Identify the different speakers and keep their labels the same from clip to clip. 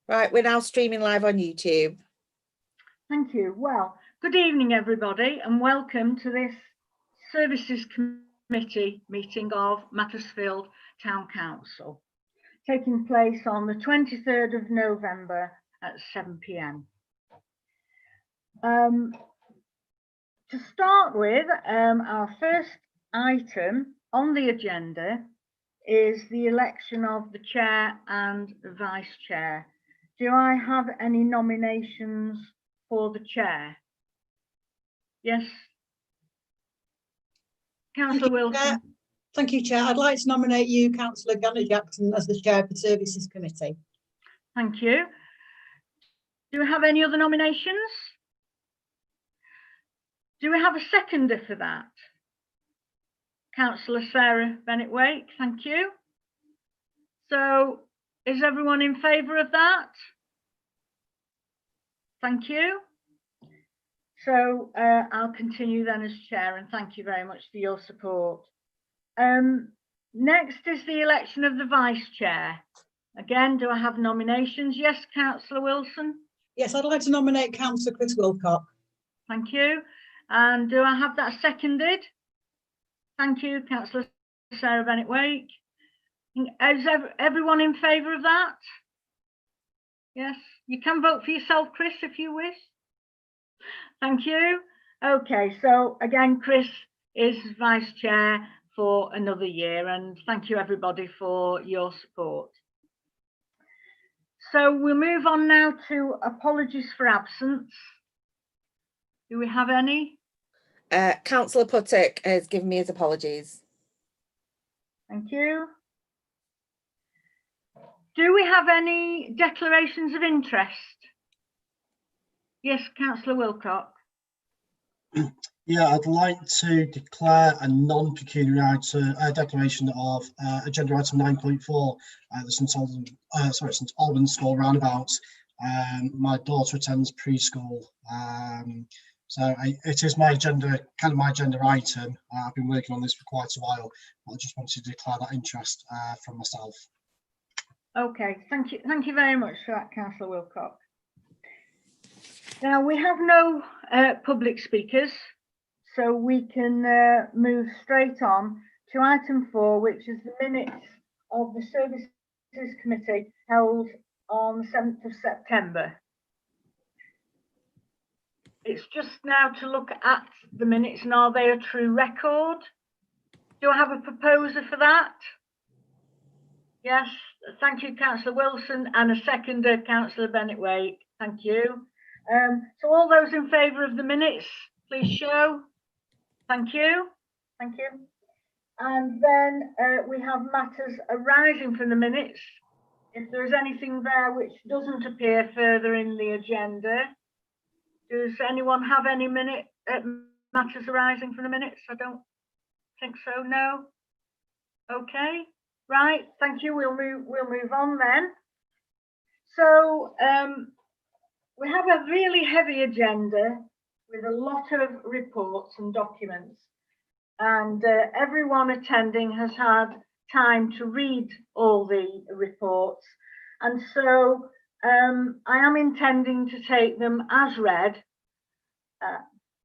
Speaker 1: Right, we're now streaming live on YouTube.
Speaker 2: Thank you. Well, good evening, everybody, and welcome to this Services Committee meeting of Macclesfield Town Council, taking place on the 23rd of November at 7 p.m. To start with, our first item on the agenda is the election of the chair and the vice chair. Do I have any nominations for the chair? Yes. Councillor Wilson.
Speaker 3: Thank you, Chair. I'd like to nominate you, Councillor Janet Jackson, as the Chair of the Services Committee.
Speaker 2: Thank you. Do we have any other nominations? Do we have a seconder for that? Councillor Sarah Bennett-Wake, thank you. So is everyone in favour of that? Thank you. So I'll continue then as chair, and thank you very much for your support. Next is the election of the vice chair. Again, do I have nominations? Yes, Councillor Wilson.
Speaker 3: Yes, I'd like to nominate Councillor Chris Wilcock.
Speaker 2: Thank you. And do I have that seconded? Thank you, Councillor Sarah Bennett-Wake. Is everyone in favour of that? Yes, you can vote for yourself, Chris, if you wish. Thank you. Okay, so again, Chris is vice chair for another year, and thank you everybody for your support. So we'll move on now to apologies for absence. Do we have any?
Speaker 1: Councillor Puttock has given me his apologies.
Speaker 2: Thank you. Do we have any declarations of interest? Yes, Councillor Wilcock.
Speaker 4: Yeah, I'd like to declare a non-pecuniary declaration of agenda item 9.4, the St Albans School roundabout. My daughter attends preschool, so it is my agenda, kind of my agenda item. I've been working on this for quite a while, but I just wanted to declare that interest from myself.
Speaker 2: Okay, thank you very much for that, Councillor Wilcock. Now we have no public speakers, so we can move straight on to item 4, which is the minutes of the Services Committee held on the 7th of September. It's just now to look at the minutes and are they a true record? Do I have a proposer for that? Yes, thank you, Councillor Wilson, and a seconder, Councillor Bennett-Wake. Thank you. So all those in favour of the minutes, please show. Thank you. Thank you. And then we have matters arising from the minutes. If there's anything there which doesn't appear further in the agenda, does anyone have any matters arising from the minutes? I don't think so. No. Okay. Right. Thank you. We'll move on then. So we have a really heavy agenda with a lot of reports and documents, and everyone attending has had time to read all the reports, and so I am intending to take them as read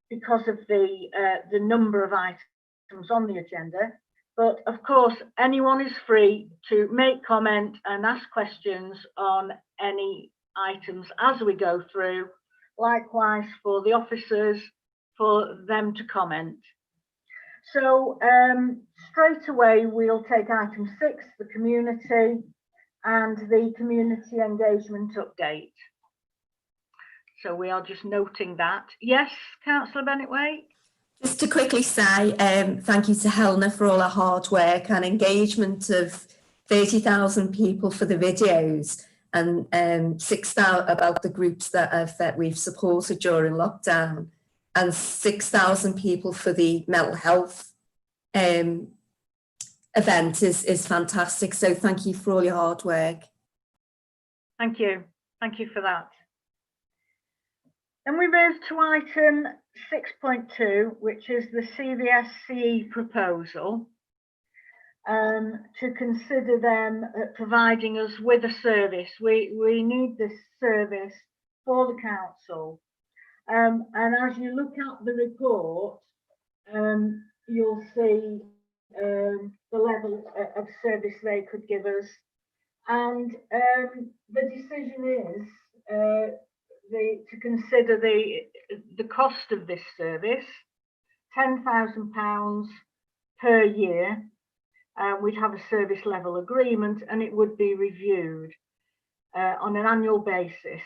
Speaker 2: because of the number of items on the agenda. But of course, anyone is free to make comment and ask questions on any items as we go through. Likewise for the officers, for them to comment. So straight away we'll take item 6, the community, and the community engagement update. So we are just noting that. Yes, Councillor Bennett-Wake.
Speaker 5: Just to quickly say thank you to Helena for all her hard work and engagement of 30,000 people for the videos, and 6,000 about the groups that we've supported during lockdown, and 6,000 people for the mental health event is fantastic. So thank you for all your hard work.
Speaker 2: Thank you for that. Then we move to item 6.2, which is the CVSCE proposal. to consider them providing us with a service. We need this service for the council. And as you look at the report, you'll see the level of service they could give us. And the decision is to consider the cost of this service, £10,000 per year. We'd have a service level agreement and it would be reviewed on an annual basis.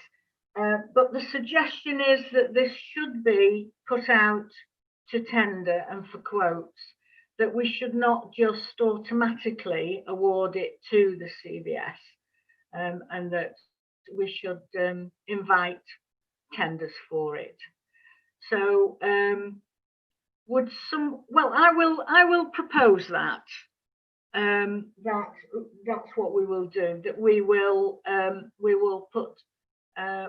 Speaker 2: But the suggestion is that this should be put out to tender and for quotes, that we should not just automatically award it to the CVS, and that we should invite tenders for it. So I will propose that. That's what we will do, that we will put a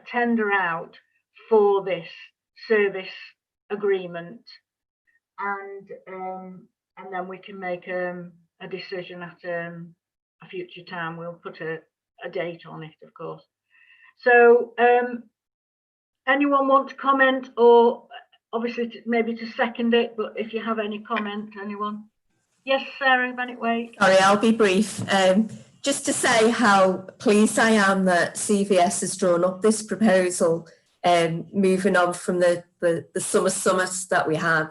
Speaker 2: tender out for this service agreement, and then we can make a decision at a future time. We'll put a date on it, of course. So anyone want to comment, or obviously maybe to second it, but if you have any comment, anyone? Yes, Sarah Bennett-Waite.
Speaker 5: Sorry, I'll be brief. Just to say how pleased I am that CVS has drawn up this proposal, moving on from the summer summits that we had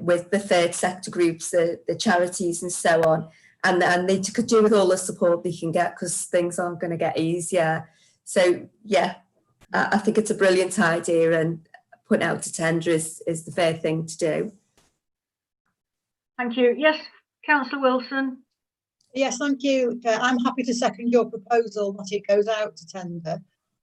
Speaker 5: with the third sector groups, the charities and so on. And they could do with all the support they can get, because things aren't going to get easier. So, yeah, I think it's a brilliant idea, and putting out to tender is the fair thing to do.
Speaker 2: Thank you. Yes, Councillor Wilson.
Speaker 3: Yes, thank you. I'm happy to second your proposal that it goes out to tender.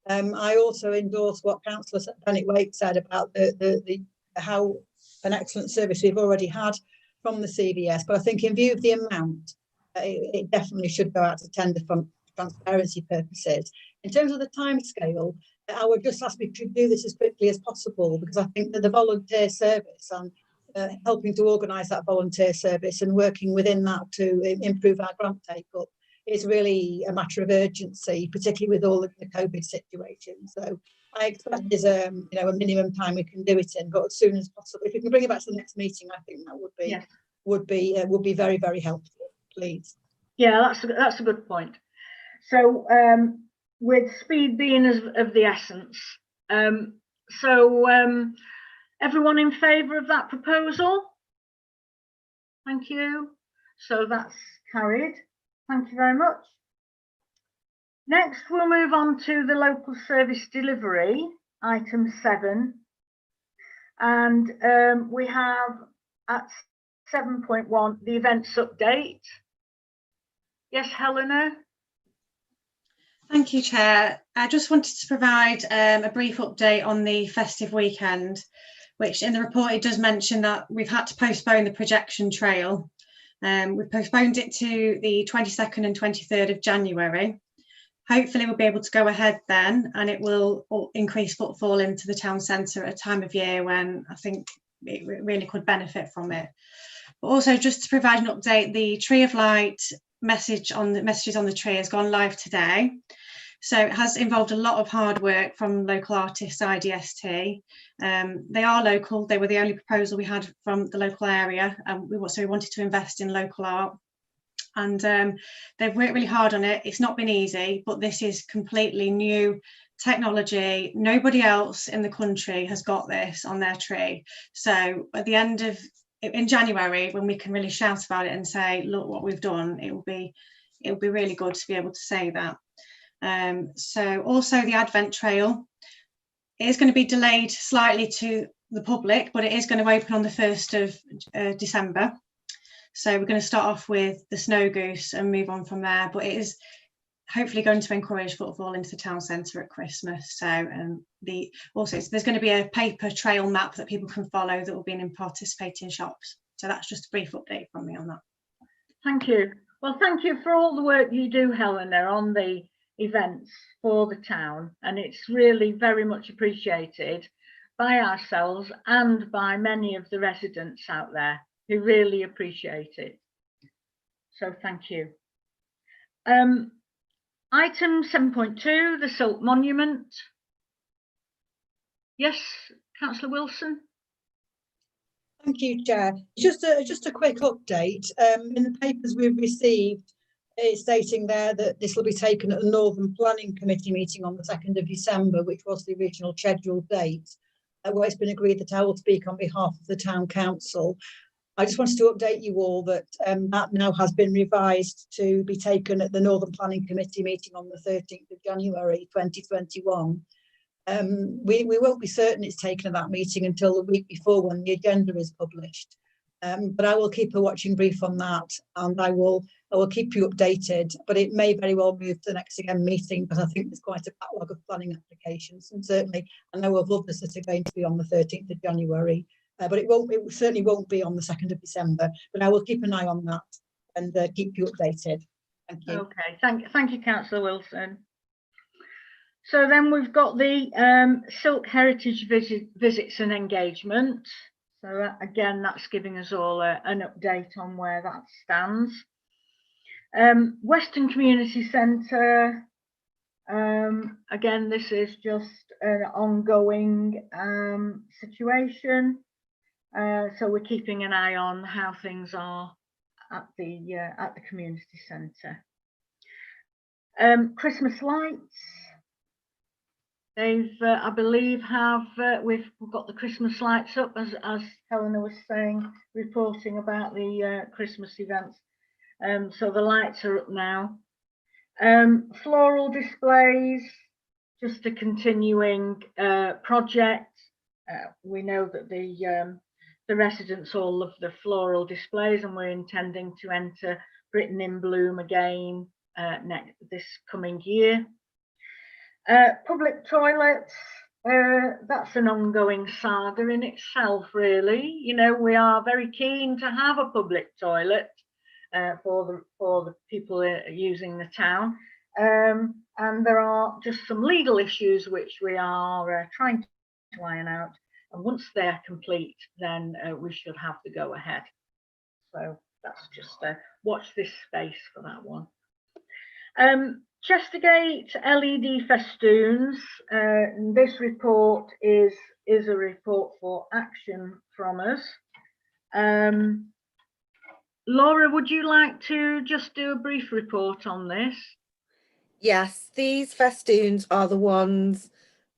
Speaker 3: I also endorse what Councillor Bennett-Waite said about the how an excellent service we've already had from the CVS. But I think in view of the amount, it definitely should go out to tender for transparency purposes. In terms of the timescale, I would just ask we to do this as quickly as possible, because I think that the volunteer service and helping to organise that volunteer service and working within that to improve our grant take-up is really a matter of urgency, particularly with all of the COVID situation. So I expect there's a minimum time we can do it in, but as soon as possible. If we can bring it back to the next meeting, I think that would be very, very helpful, please.
Speaker 2: Yeah, that's a good point. So with speed being of the essence, everyone in favour of that proposal? Thank you. So that's carried. Thank you very much. Next, we'll move on to the local service delivery, item 7. And we have at 7.1 the events update. Yes, Helena.
Speaker 6: Thank you, Chair. I just wanted to provide a brief update on the festive weekend, which in the report it does mention that we've had to postpone the projection trail. We've postponed it to the 22nd and 23rd of January. Hopefully we'll be able to go ahead then, and it will increase footfall into the town centre at a time of year when I think it really could benefit from it. But also, just to provide an update, the Tree of Light messages on the tree has gone live today. So it has involved a lot of hard work from local artists, IDST. They are local. They were the only proposal we had from the local area. So we wanted to invest in local art. And they've worked really hard on it. It's not been easy, but this is completely new technology. Nobody else in the country has got this on their tree. So at the end of, in January, when we can really shout about it and say, look what we've done, it will be really good to be able to say that. So also the Advent Trail is going to be delayed slightly to the public, but it is going to open on the 1st of December. So we're going to start off with the Snow Goose and move on from there, but it is hopefully going to encourage footfall into the town centre at Christmas. So there's going to be a paper trail map that people can follow that will be in participating shops. So that's just a brief update from me on that.
Speaker 2: Thank you. Well, thank you for all the work you do, Helena, on the events for the town, and it's really very much appreciated by ourselves and by many of the residents out there. We really appreciate it. So thank you. Item 7.2, the Silk Monument. Yes, Councillor Wilson.
Speaker 3: Thank you, Chair. Just a quick update. In the papers we've received, it's stating there that this will be taken at the Northern Planning Committee meeting on the 2nd of December, which was the original scheduled date, where it's been agreed that I will speak on behalf of the Town Council. I just wanted to update you all that that now has been revised to be taken at the Northern Planning Committee meeting on the 13th of January 2021. We won't be certain it's taken at that meeting until the week before when the agenda is published. But I will keep a watching brief on that, and I will keep you updated. But it may very well move to the next again meeting, because I think there's quite a backlog of planning applications, and certainly I know of others that are going to be on the 13th of January. But it certainly won't be on the 2nd of December. But I will keep an eye on that and keep you updated. Thank you.
Speaker 2: Okay, thank you, Councillor Wilson. So then we've got the Silk Heritage visits and engagement. So again, that's giving us all an update on where that stands. Western Community Centre. Again, this is just an ongoing situation. So we're keeping an eye on how things are at the community centre. Christmas lights. They've, I believe, we've got the Christmas lights up, as Helena was saying, reporting about the Christmas events. So the lights are up now. Floral displays, just a continuing project. We know that the residents all love the floral displays, and we're intending to enter Britain in Bloom again this coming year. Public toilets, that's an ongoing saga in itself, really. You know, we are very keen to have a public toilet for the people using the town, and there are just some legal issues which we are trying to iron out. And once they're complete, then we should have the go ahead. So that's just watch this space for that one. Chestergate LED festoons. This report is a report for action from us. Laura, would you like to just do a brief report on this?
Speaker 1: Yes, these festoons are the ones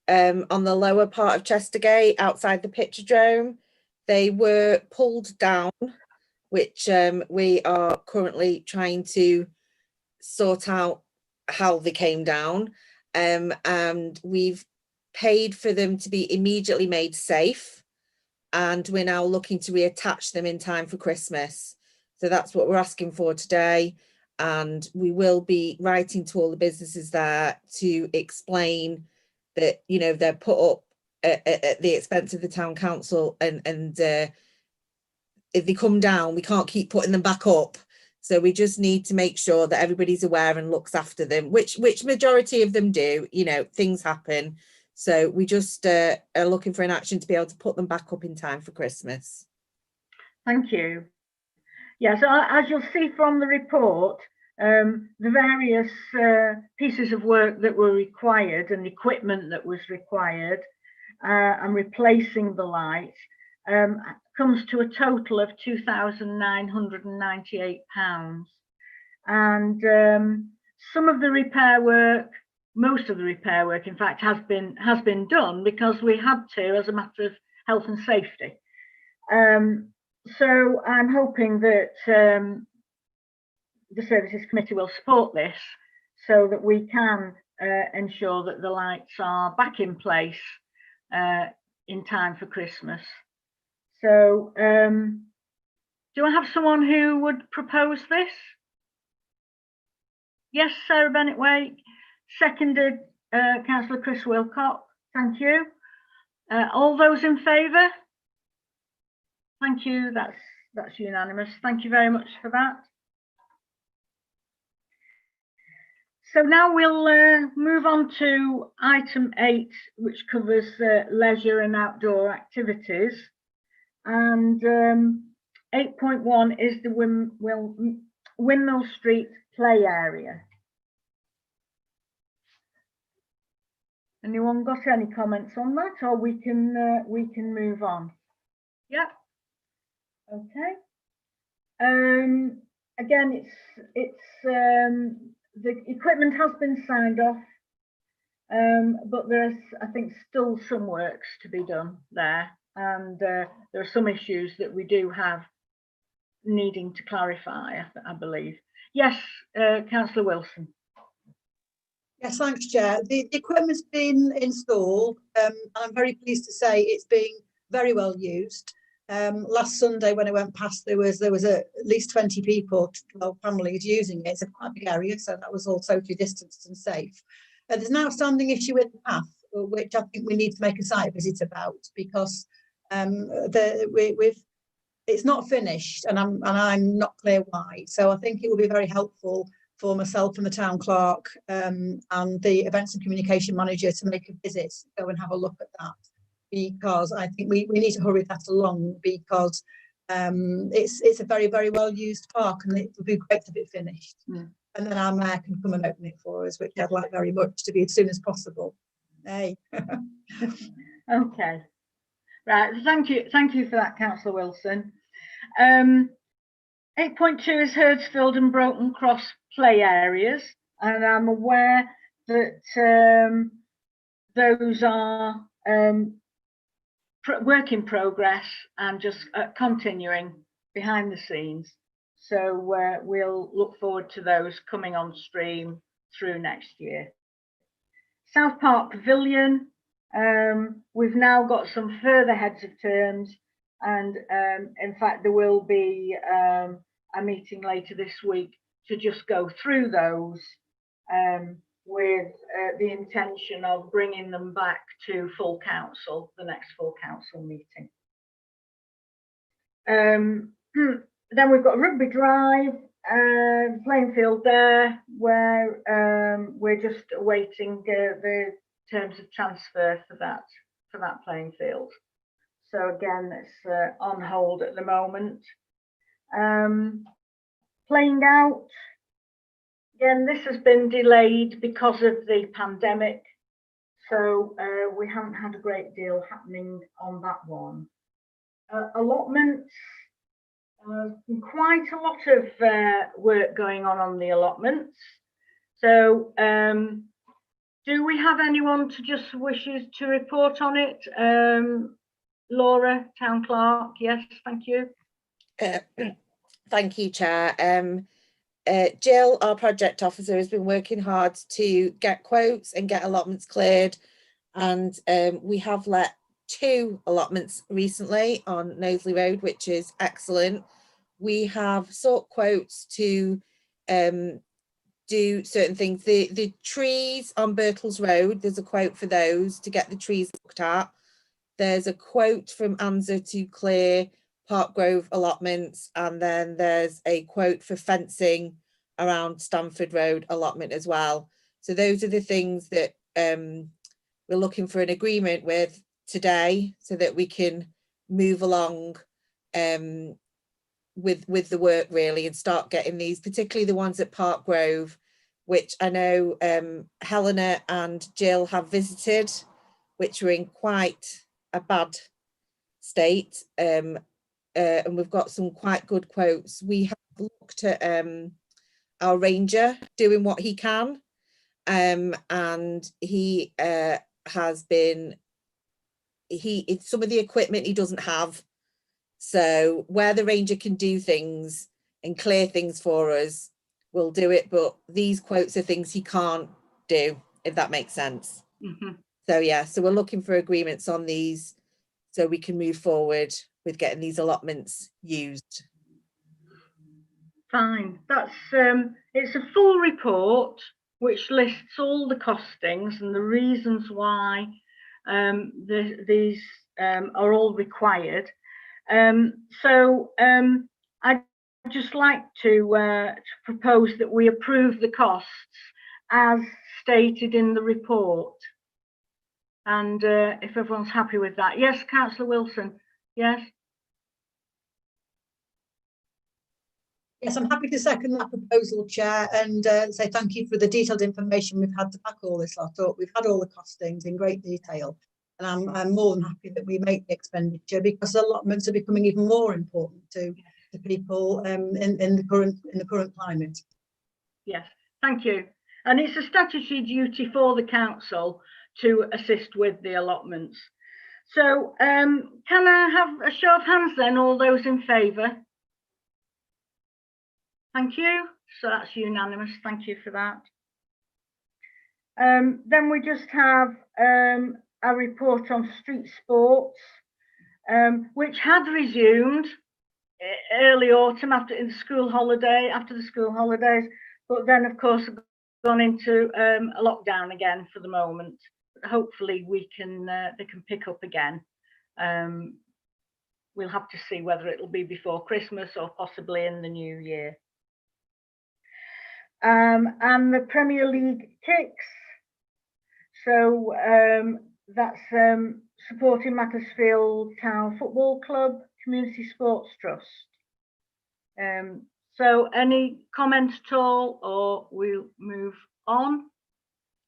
Speaker 1: on the lower part of Chestergate outside the Picturedrome. They were pulled down, which we are currently trying to sort out how they came down, and we've paid for them to be immediately made safe, and we're now looking to reattach them in time for Christmas. So that's what we're asking for today, and we will be writing to all the businesses there to explain that, you know, they're put up at the expense of the town council, and if they come down, we can't keep putting them back up. So we just need to make sure that everybody's aware and looks after them, which majority of them do. You know, things happen. So we just are looking for an action to be able to put them back up in time for Christmas.
Speaker 2: Thank you. Yeah, so as you'll see from the report, the various pieces of work that were required and equipment that was required and replacing the lights comes to a total of £2,998. And some of the repair work, most of the repair work, in fact, has been done because we had to, as a matter of health and safety. So I'm hoping that the Services Committee will support this so that we can ensure that the lights are back in place in time for Christmas. So do I have someone who would propose this? Yes, Sarah Bennett-Wake, seconded Councillor Chris Wilcock. Thank you. All those in favour? Thank you, that's unanimous. Thank you very much for that. So now we'll move on to item 8, which covers leisure and outdoor activities. And 8.1 is the Windmill Street play area. Anyone got any comments on that, or we can move on? Yeah. Okay. Again, the equipment has been signed off, but there's, I think, still some works to be done there, and there are some issues that we do have needing to clarify, I believe. Yes, Councillor Wilson.
Speaker 3: Yes, thanks, Chair. The equipment's been installed. I'm very pleased to say it's being very well used. Last Sunday when I went past, there was at least 20 people, 12 families using it. It's a quite big area, so that was all socially distanced and safe. There's an outstanding issue with the path, which I think we need to make a site visit about, because it's not finished, and I'm not clear why. So I think it will be very helpful for myself and the town clerk and the events and communication manager to make a visit, go and have a look at that, because I think we need to hurry that along, because it's a very, very well used park, and it would be great to be finished. And then our mayor can come and open it for us, which I'd like very much to be as soon as possible. Hey.
Speaker 2: Okay. Right, thank you for that, Councillor Wilson. 8.2 is Herdsfield and Broughton Cross play areas, and I'm aware that those are work in progress and just continuing behind the scenes. So we'll look forward to those coming on stream through next year. South Park Pavilion, we've now got some further heads of terms, and in fact there will be a meeting later this week to just go through those with the intention of bringing them back to full council, the next full council meeting. Then we've got Rugby Drive, playing field there, where we're just awaiting the terms of transfer for that playing field. So again, it's on hold at the moment. Playing out, again, this has been delayed because of the pandemic, so we haven't had a great deal happening on that one. Allotments, quite a lot of work going on the allotments. So do we have anyone to just wishes to report on it? Laura, Town Clerk, yes, thank you.
Speaker 1: Thank you, Chair. Jill, our project officer, has been working hard to get quotes and get allotments cleared, and we have let 2 allotments recently on Knowsley Road, which is excellent. We have sought quotes to do certain things. The trees on Birtles Road, there's a quote for those to get the trees looked at. There's a quote from ANZA to clear Park Grove allotments, and then there's a quote for fencing around Stamford Road allotment as well. So those are the things that we're looking for an agreement with today, so that we can move along with the work really, and start getting these, particularly the ones at Park Grove, which I know Helena and Jill have visited, which are in quite a bad state, and we've got some quite good quotes. We have looked at our ranger doing what he can, and he has been, it's some of the equipment he doesn't have, so where the ranger can do things and clear things for us, we'll do it, but these quotes are things he can't do, if that makes sense. So yeah, so we're looking for agreements on these so we can move forward with getting these allotments used.
Speaker 2: Fine, that's it's a full report which lists all the costings and the reasons why these are all required. So I'd just like to propose that we approve the costs as stated in the report. And if everyone's happy with that. Yes, Councillor Wilson, yes?
Speaker 3: Yes, I'm happy to second that proposal, Chair, and say thank you for the detailed information we've had to back all this lot up. We've had all the costings in great detail, and I'm more than happy that we make the expenditure, because allotments are becoming even more important to people in the current climate.
Speaker 2: Yes, thank you. And it's a statutory duty for the council to assist with the allotments. So can I have a show of hands then, all those in favour? Thank you. So that's unanimous. Thank you for that. Then we just have a report on street sports, which had resumed early autumn after the school holidays, but then of course gone into a lockdown again for the moment. But hopefully they can pick up again. We'll have to see whether it'll be before Christmas or possibly in the new year. And the Premier League kicks. So that's supporting Macclesfield Town Football Club Community Sports Trust. So any comments at all, or we'll move on?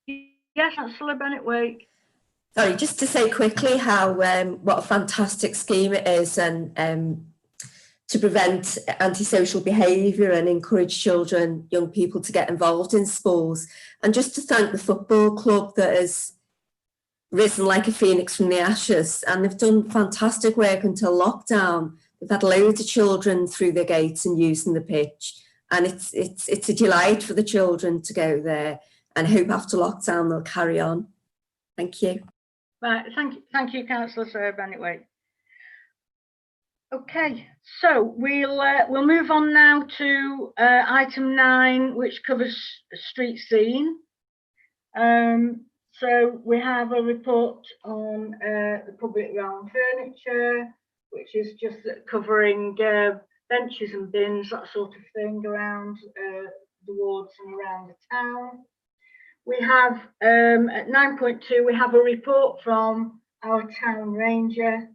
Speaker 2: Yes, Councillor Bennett-Wake.
Speaker 5: Sorry, just to say quickly how what a fantastic scheme it is, and to prevent antisocial behaviour and encourage children, young people to get involved in sports. And just to thank the football club that has risen like a phoenix from the ashes, and they've done fantastic work until lockdown. They've had loads of children through the gates and using the pitch, and it's a delight for the children to go there, and I hope after lockdown they'll carry on. Thank you.
Speaker 2: Right, thank you, Councillor Sarah Bennett-Wake. Okay, so we'll move on now to item 9, which covers street scene. So we have a report on the public realm furniture, which is just covering benches and bins, that sort of thing, around the wards and around the town. We have at 9.2, we have a report from our town ranger.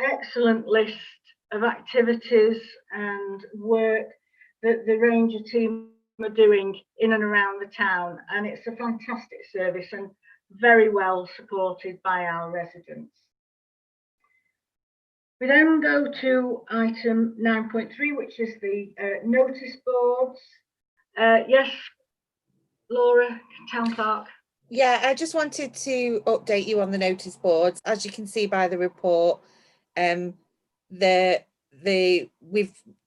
Speaker 2: Excellent list of activities and work that the ranger team are doing in and around the town, and it's a fantastic service and very well supported by our residents. We then go to item 9.3, which is the notice boards. Yes, Laura, Town Clerk.
Speaker 1: Yeah, I just wanted to update you on the notice boards. As you can see by the report, we've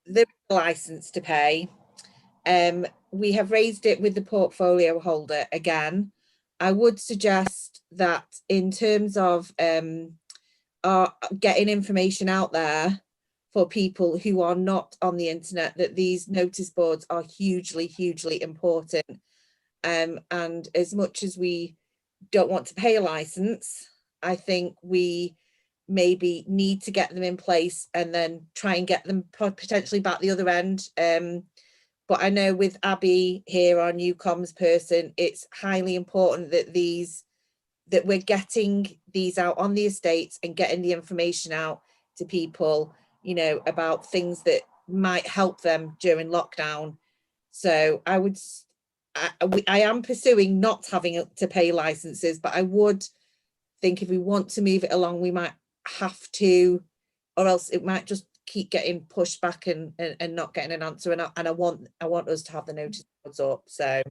Speaker 1: the license to pay. We have raised it with the portfolio holder again. I would suggest that in terms of getting information out there for people who are not on the internet, that these notice boards are hugely, hugely important. And as much as we don't want to pay a license, I think we maybe need to get them in place and then try and get them potentially back the other end. But I know with Abby here, our new comms person, it's highly important that we're getting these out on the estates and getting the information out to people, you know, about things that might help them during lockdown. So I am pursuing not having to pay licenses, but I would think if we want to move it along, we might have to, or else it might just keep getting pushed back and not getting an answer. And I want us to have the notice boards up. So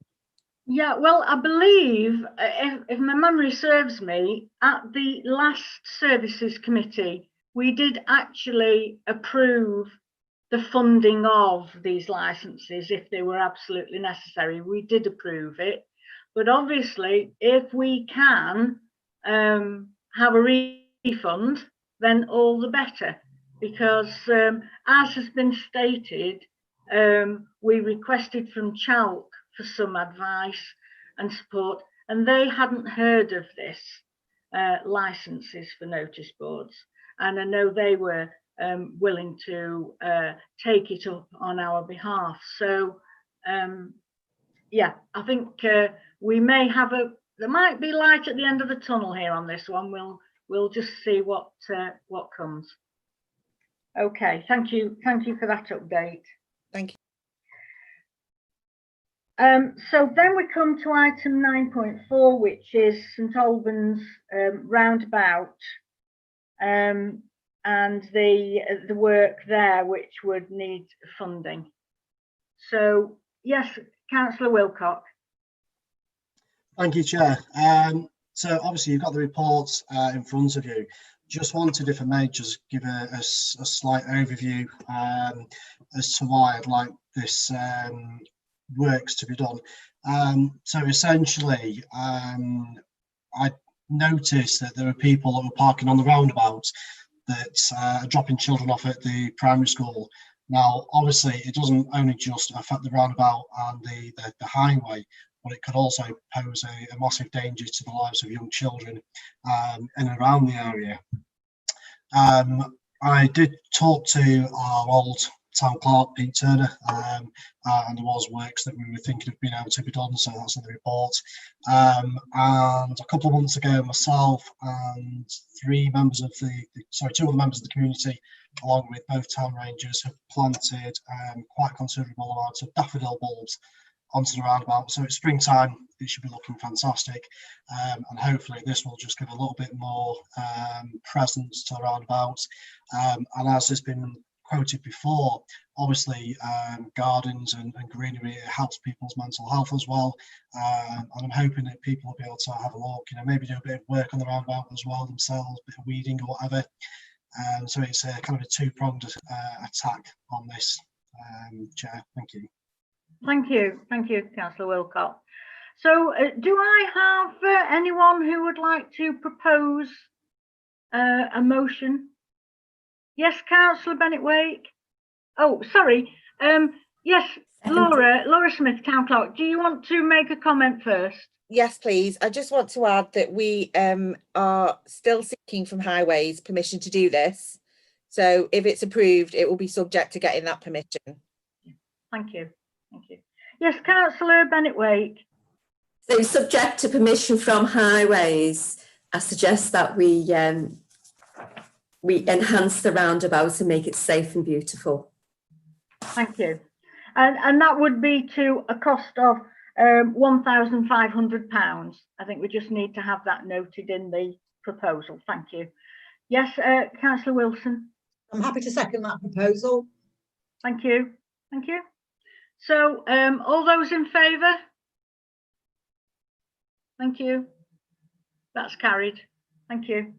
Speaker 2: yeah, well, I believe if my memory serves me, at the last Services Committee, we did actually approve the funding of these licenses if they were absolutely necessary. We did approve it, but obviously if we can have a refund, then all the better, because as has been stated, we requested from Chalk for some advice and support, and they hadn't heard of this licenses for notice boards, and I know they were willing to take it up on our behalf. So yeah, I think we may have there might be light at the end of the tunnel here on this one. We'll just see what comes. Okay, thank you for that update.
Speaker 1: Thank you.
Speaker 2: So then we come to item 9.4, which is St Albans roundabout, and the work there, which would need funding. So yes, Councillor Wilcock.
Speaker 4: Thank you, Chair. So obviously you've got the reports in front of you. Just wanted, if I may, just give a slight overview as to why I'd like this works to be done. So essentially, I noticed that there are people that were parking on the roundabout that are dropping children off at the primary school. Now, obviously, it doesn't only just affect the roundabout and the highway, but it could also pose a massive danger to the lives of young children in and around the area. I did talk to our old town clerk, Pete Turner, and there was works that we were thinking of being able to be done, so that's in the report. And a couple of months ago, myself and two other members of the community, along with both town rangers, have planted quite a considerable amount of daffodil bulbs onto the roundabout. So it's springtime, it should be looking fantastic, and hopefully this will just give a little bit more presence to the roundabout. And as has been quoted before, obviously gardens and greenery, it helps people's mental health as well, and I'm hoping that people will be able to have a look, maybe do a bit of work on the roundabout as well themselves, a bit of weeding or whatever. So it's a kind of a two-pronged attack on this, Chair. Thank you.
Speaker 2: Thank you, Councillor Wilcock. So do I have anyone who would like to propose a motion? Yes, Councillor Bennett-Wake. Oh, sorry. Yes, Laura Smith, Town Clerk. Do you want to make a comment first?
Speaker 1: Yes, please. I just want to add that we are still seeking from Highways permission to do this. So if it's approved, it will be subject to getting that permission.
Speaker 2: Thank you. Thank you. Yes, Councillor Bennett-Wake.
Speaker 5: So subject to permission from Highways, I suggest that we enhance the roundabout and make it safe and beautiful.
Speaker 2: Thank you. And that would be to a cost of £1,500. I think we just need to have that noted in the proposal. Thank you. Yes, Councillor Wilson.
Speaker 3: I'm happy to second that proposal.
Speaker 2: Thank you. Thank you. So all those in favour? Thank you. That's carried. Thank you.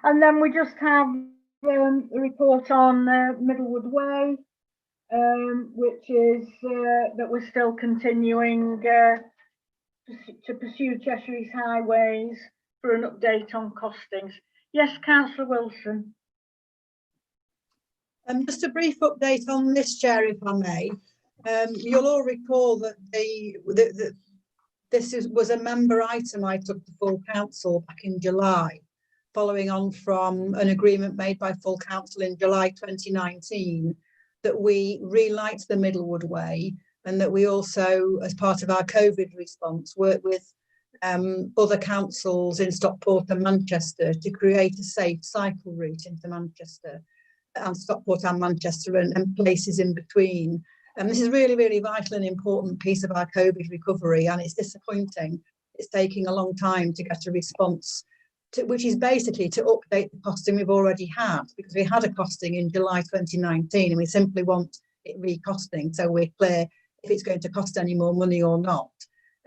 Speaker 2: And then we just have a report on Middlewood Way, which is that we're still continuing to pursue Cheshire East Highways for an update on costings. Yes, Councillor Wilson.
Speaker 3: Just a brief update on this, Chair, if I may. You'll all recall that this was a member item I took to full council back in July, following on from an agreement made by full council in July 2019 that we relight the Middlewood Way, and that we also, as part of our COVID response, work with other councils in Stockport and Manchester to create a safe cycle route into Manchester and Stockport and Manchester and places in between. And this is really, really vital and important piece of our COVID recovery, and it's disappointing. It's taking a long time to get a response, which is basically to update the costing we've already had, because we had a costing in July 2019 and we simply want it recosting, so we're clear if it's going to cost any more money or not.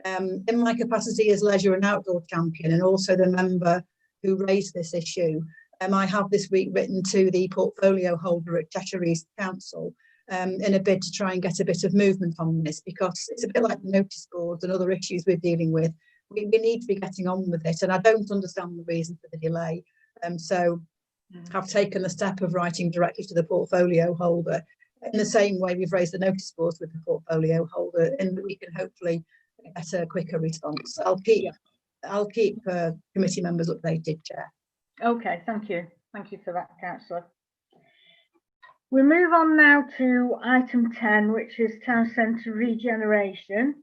Speaker 3: In my capacity as leisure and outdoor champion, and also the member who raised this issue, I have this week written to the portfolio holder at Cheshire East Council in a bid to try and get a bit of movement on this, because it's a bit like the notice boards and other issues we're dealing with. We need to be getting on with it, and I don't understand the reason for the delay. So I've taken the step of writing directly to the portfolio holder in the same way we've raised the notice boards with the portfolio holder, and we can hopefully get a quicker response. I'll keep committee members updated, Chair.
Speaker 2: Okay, thank you. Thank you for that, Councillor. We move on now to item 10, which is town centre regeneration.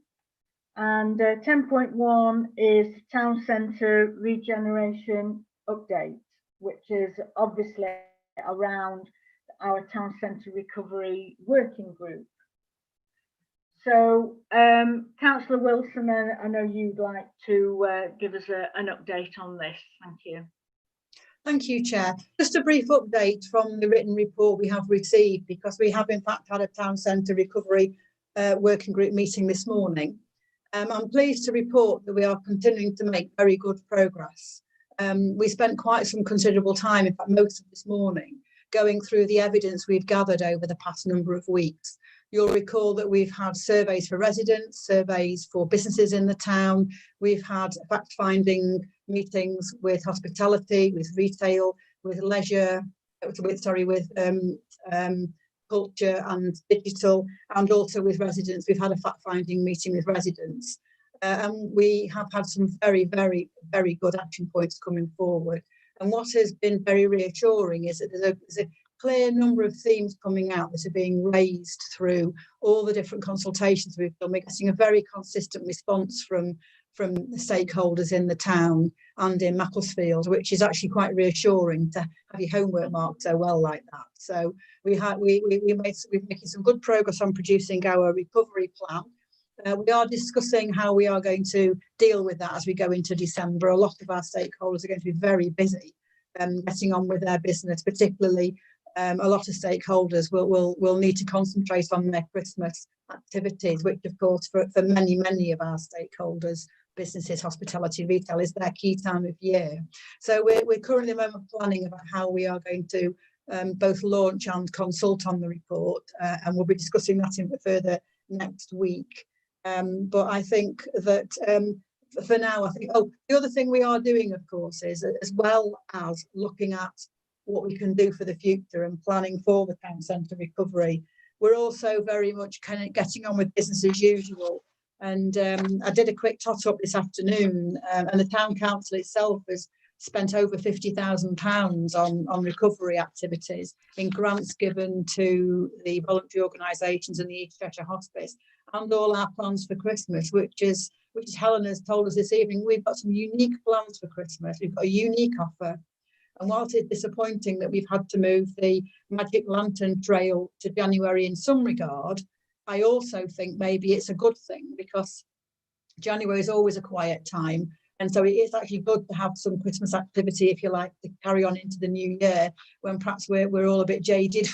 Speaker 2: And 10.1 is town centre regeneration update, which is obviously around our town centre recovery working group. So, Councillor Wilson, I know you'd like to give us an update on this. Thank you.
Speaker 3: Thank you, Chair. Just a brief update from the written report we have received, because we have in fact had a town centre recovery working group meeting this morning. I'm pleased to report that we are continuing to make very good progress. We spent quite some considerable time, in fact most of this morning, going through the evidence we've gathered over the past number of weeks. You'll recall that we've had surveys for residents, surveys for businesses in the town. We've had fact-finding meetings with hospitality, with retail, with leisure, with culture and digital, and also with residents. We've had a fact-finding meeting with residents. And we have had some very, very, very good action points coming forward. And what has been very reassuring is that there's a clear number of themes coming out that are being raised through all the different consultations we've done. We're getting a very consistent response from the stakeholders in the town and in Macclesfield, which is actually quite reassuring to have your homework marked so well like that. So we're making some good progress on producing our recovery plan. We are discussing how we are going to deal with that as we go into December. A lot of our stakeholders are going to be very busy getting on with their business, particularly a lot of stakeholders will need to concentrate on their Christmas activities, which of course for many of our stakeholders, businesses, hospitality, retail, is their key time of year. So we're currently planning about how we are going to both launch and consult on the report, and we'll be discussing that in further next week. But I think that for now, I think, the other thing we are doing, of course, is as well as looking at what we can do for the future and planning for the town centre recovery, we're also very much kind of getting on with business as usual. And I did a quick tot up this afternoon, and the town council itself has spent over £50,000 on recovery activities in grants given to the voluntary organisations and the East Cheshire Hospice, and all our plans for Christmas, which is Helen has told us this evening. We've got some unique plans for Christmas. We've got a unique offer. And whilst it's disappointing that we've had to move the Magic Lantern Trail to January in some regard, I also think maybe it's a good thing, because January is always a quiet time. And so it is actually good to have some Christmas activity, if you like, to carry on into the new year, when perhaps we're all a bit jaded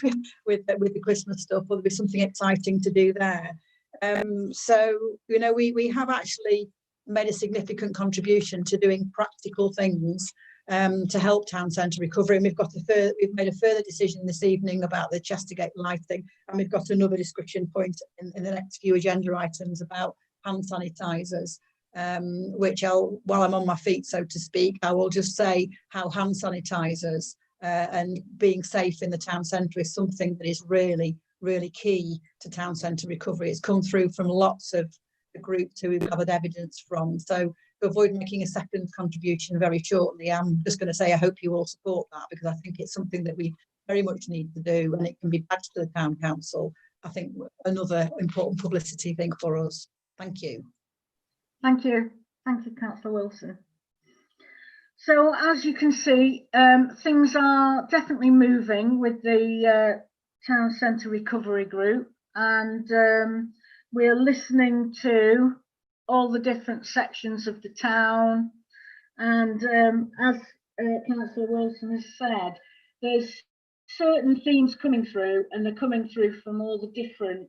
Speaker 3: with the Christmas stuff, or there'll be something exciting to do there. So, you know, we have actually made a significant contribution to doing practical things to help town centre recovery. And we've made a further decision this evening about the Chestergate lighting, and we've got another discussion point in the next few agenda items about hand sanitisers, which while I'm on my feet, so to speak, I will just say how hand sanitisers and being safe in the town centre is something that is really, really key to town centre recovery. It's come through from lots of the groups who we've gathered evidence from. So to avoid making a second contribution very shortly, I'm just going to say I hope you all support that, because I think it's something that we very much need to do, and it can be badged to the town council. I think another important publicity thing for us. Thank you.
Speaker 2: Thank you. Thank you, Councillor Wilson. So as you can see, things are definitely moving with the town centre recovery group, and we're listening to all the different sections of the town. And as Councillor Wilson has said, there's certain themes coming through, and they're coming through from all the different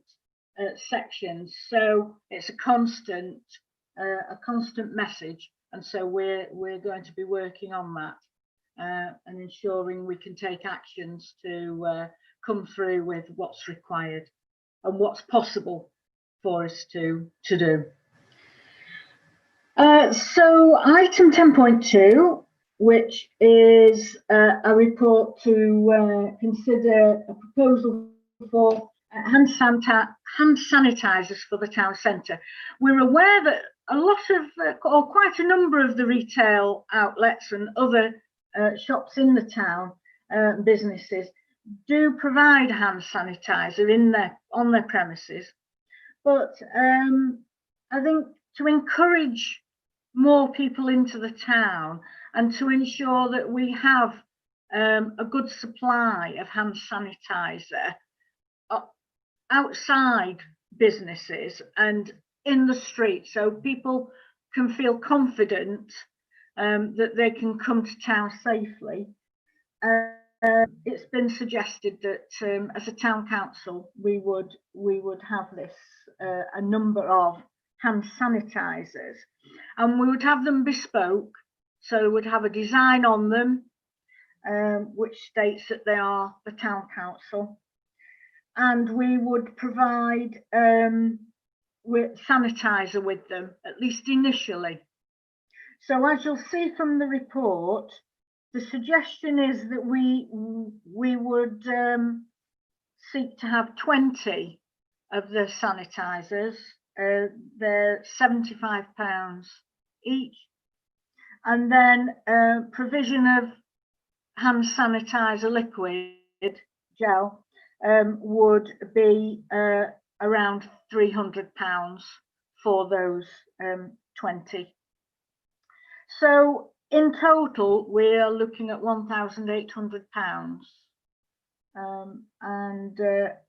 Speaker 2: sections. So it's a constant message, and so we're going to be working on that and ensuring we can take actions to come through with what's required and what's possible for us to do. So item 10.2, which is a report to consider a proposal for hand sanitisers for the town centre. We're aware that a lot of, or quite a number of the retail outlets and other shops in the town, businesses, do provide hand sanitizer on their premises. But I think to encourage more people into the town and to ensure that we have a good supply of hand sanitizer outside businesses and in the street, so people can feel confident that they can come to town safely. It's been suggested that as a town council we would have this a number of hand sanitizers, and we would have them bespoke, so we would have a design on them which states that they are the town council, and we would provide with sanitizer with them, at least initially. So as you'll see from the report, the suggestion is that we would seek to have 20 of the sanitizers. They're £75 each, and then provision of hand sanitizer liquid gel would be around £300 for those 20. So in total, we are looking at £1,800, and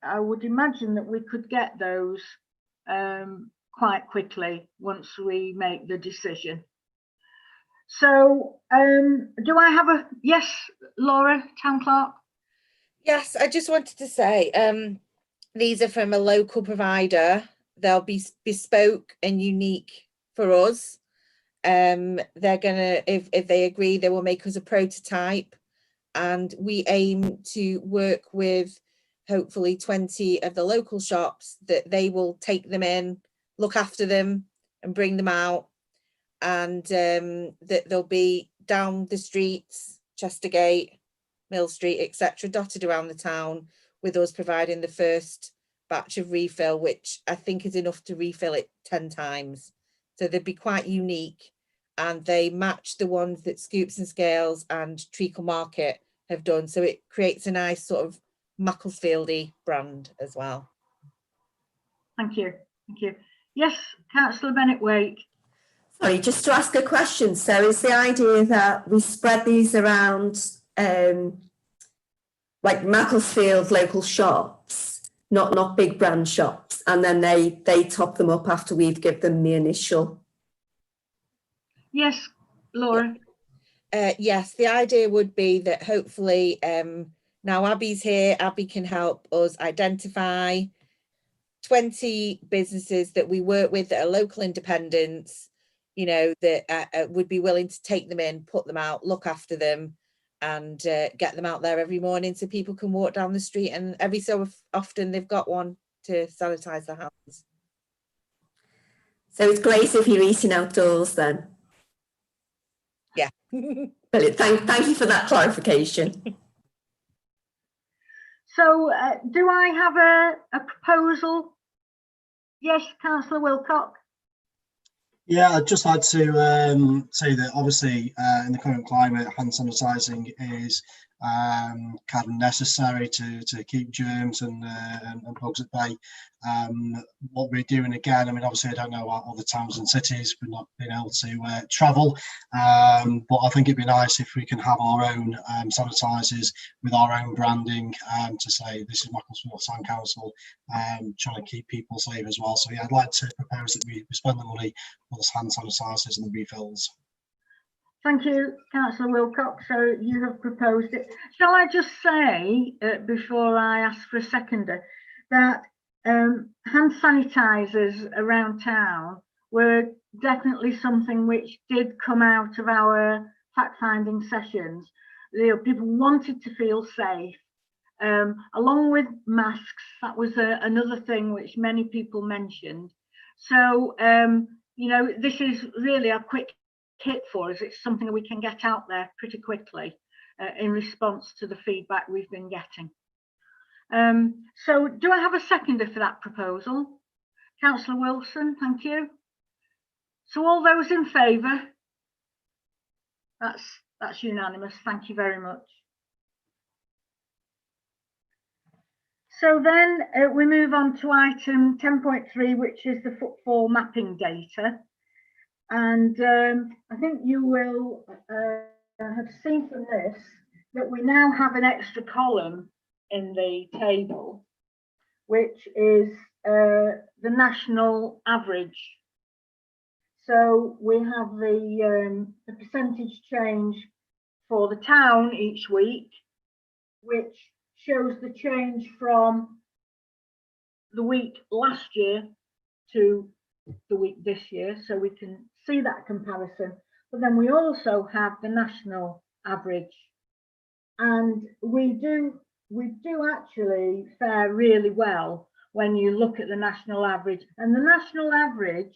Speaker 2: I would imagine that we could get those quite quickly once we make the decision. So do I have a yes, Laura, Town Clerk?
Speaker 1: Yes, I just wanted to say these are from a local provider. They'll be bespoke and unique for us. They're gonna, if they agree, they will make us a prototype, and we aim to work with hopefully 20 of the local shops that they will take them in, look after them and bring them out, and that they'll be down the streets, Chestergate, Mill Street, etc., dotted around the town, with us providing the first batch of refill, which I think is enough to refill it 10 times. So they'd be quite unique, and they match the ones that Scoops and Scales and Treacle Market have done. So it creates a nice sort of Macclesfieldy brand as well.
Speaker 2: Thank you. Thank you. Yes, Councillor Bennett-Wake.
Speaker 5: Sorry, just to ask a question. So is the idea that we spread these around like Macclesfield local shops, not big brand shops, and then they top them up after we've given them the initial?
Speaker 2: Yes, Laura.
Speaker 1: Yes, the idea would be that hopefully now Abby's here, Abby can help us identify 20 businesses that we work with that are local independents, you know, that would be willing to take them in, put them out, look after them, and get them out there every morning so people can walk down the street, and every so often they've got one to sanitize their hands.
Speaker 5: So it's great if you're eating outdoors then.
Speaker 1: Yeah.
Speaker 5: Brilliant. Thank you for that clarification.
Speaker 2: So do I have a proposal? Yes, Councillor Wilcock.
Speaker 4: Yeah, I'd just like to say that obviously in the current climate, hand sanitising is kind of necessary to keep germs and bugs at bay. What we're doing again, I mean, obviously I don't know about other towns and cities, we're not being able to travel, but I think it'd be nice if we can have our own sanitisers with our own branding to say this is Macclesfield Town Council, trying to keep people safe as well. So yeah, I'd like to propose that we spend the money on the hand sanitisers and the refills.
Speaker 2: Thank you, Councillor Wilcock. So you have proposed it. Shall I just say, before I ask for a seconder, that hand sanitisers around town were definitely something which did come out of our fact-finding sessions. You know, people wanted to feel safe, along with masks. That was another thing which many people mentioned. So, you know, this is really a quick hit for us. It's something we can get out there pretty quickly in response to the feedback we've been getting. So do I have a seconder for that proposal? Councillor Wilson, thank you. So all those in favour? That's unanimous. Thank you very much. So then we move on to item 10.3, which is the footfall mapping data. And I think you will have seen from this that we now have an extra column in the table, which is the national average. So we have the percentage change for the town each week, which shows the change from the week last year to the week this year, so we can see that comparison. But then we also have the national average, and we do actually fare really well when you look at the national average. And the national average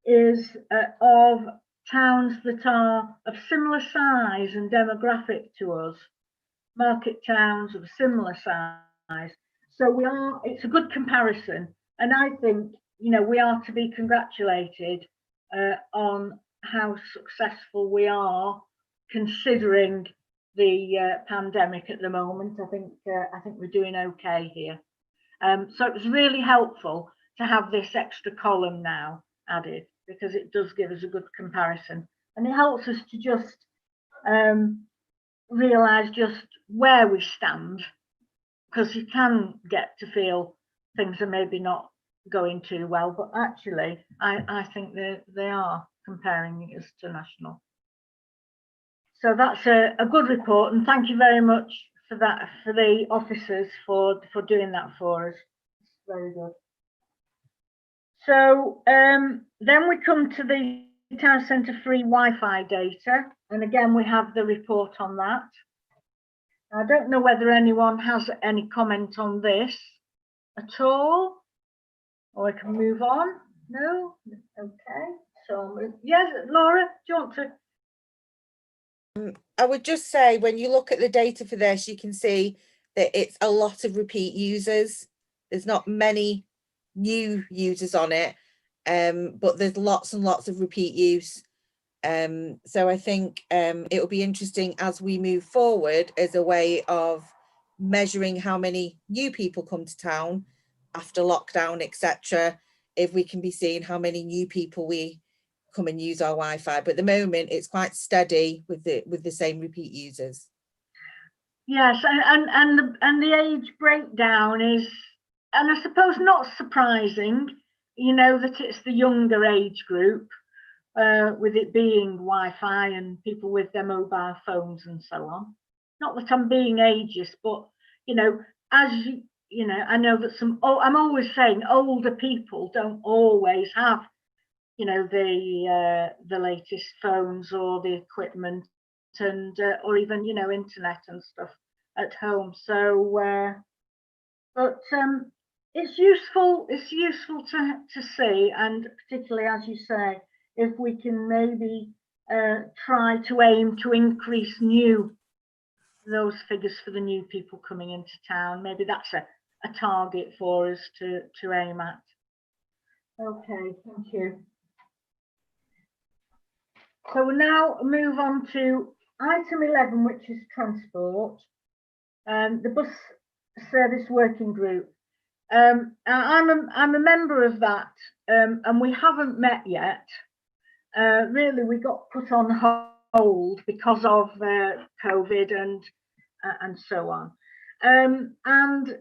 Speaker 2: is of towns that are of similar size and demographic to us, market towns of similar size. So it's a good comparison, and I think, you know, we are to be congratulated on how successful we are considering the pandemic at the moment. I think we're doing okay here. So it was really helpful to have this extra column now added, because it does give us a good comparison, and it helps us to just realise just where we stand, because you can get to feel things are maybe not going too well, but actually I think they are comparing us to national. So that's a good report, and thank you very much for that, for the officers for doing that for us. It's very good. So then we come to the town centre free Wi-Fi data, and again we have the report on that. I don't know whether anyone has any comment on this at all, or I can move on. No? Okay. So yes, Laura, do you want to?
Speaker 1: I would just say, when you look at the data for this, you can see that it's a lot of repeat users. There's not many new users on it, but there's lots and lots of repeat use. So I think it will be interesting as we move forward as a way of measuring how many new people come to town after lockdown, etc. If we can be seeing how many new people we come and use our Wi-Fi, but at the moment it's quite steady with the same repeat users.
Speaker 2: Yes, and the age breakdown is, and I suppose not surprising, you know, that it's the younger age group, with it being Wi-Fi and people with their mobile phones and so on. Not that I'm being ageist, but you know, as you know, I know that I'm always saying older people don't always have, you know, the latest phones or the equipment, and or even, you know, internet and stuff at home. So but it's useful to see, and particularly, as you say, if we can maybe try to aim to increase those figures for the new people coming into town. Maybe that's a target for us to aim at. Okay, thank you. So we'll now move on to item 11, which is transport, the bus service working group. I'm a member of that, and we haven't met yet. Really, we got put on hold because of COVID and so on. And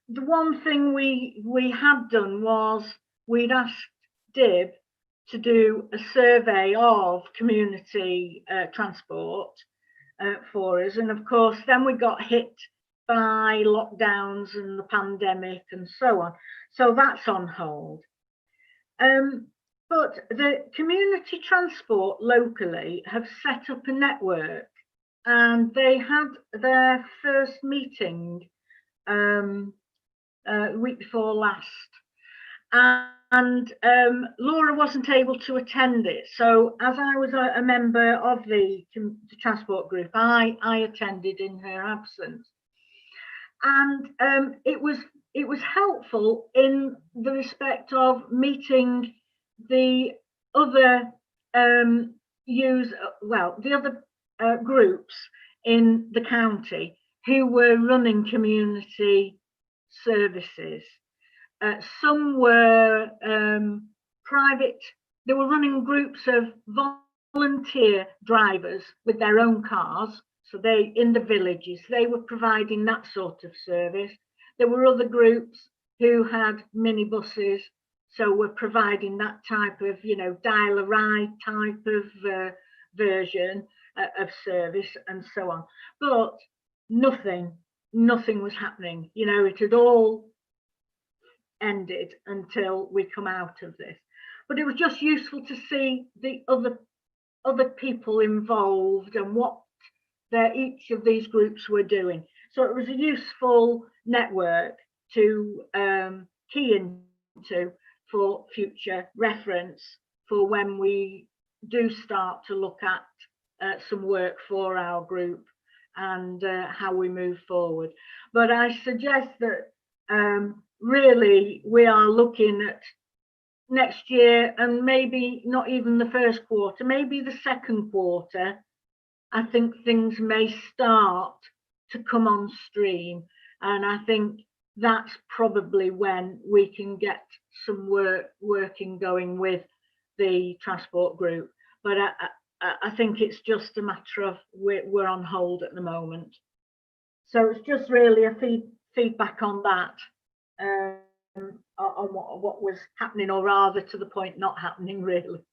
Speaker 2: the one thing we had done was we'd asked DIB to do a survey of community transport for us, and of course then we got hit by lockdowns and the pandemic and so on, so that's on hold. But the community transport locally have set up a network, and they had their first meeting week before last, and Laura wasn't able to attend it, so as I was a member of the transport group, I attended in her absence, and it was helpful in the respect of meeting the other groups in the county who were running community services. Some were private. They were running groups of volunteer drivers with their own cars, So they, in the villages, they were providing that sort of service. There were other groups who had minibuses, so we're providing that type of, you know, dial a ride type of version of service and so on. But nothing was happening. You know, it had all ended until we come out of this. But it was just useful to see the other people involved and what each of these groups were doing. So it was a useful network to key into for future reference for when we do start to look at some work for our group and how we move forward. But I suggest that really we are looking at next year, and maybe not even the first quarter, maybe the second quarter, I think things may start to come on stream. And I think that's probably when we can get some working going with the transport group. But I think it's just a matter of we're on hold at the moment. So it's just really a feedback on that, on what was happening, or rather to the point not happening really.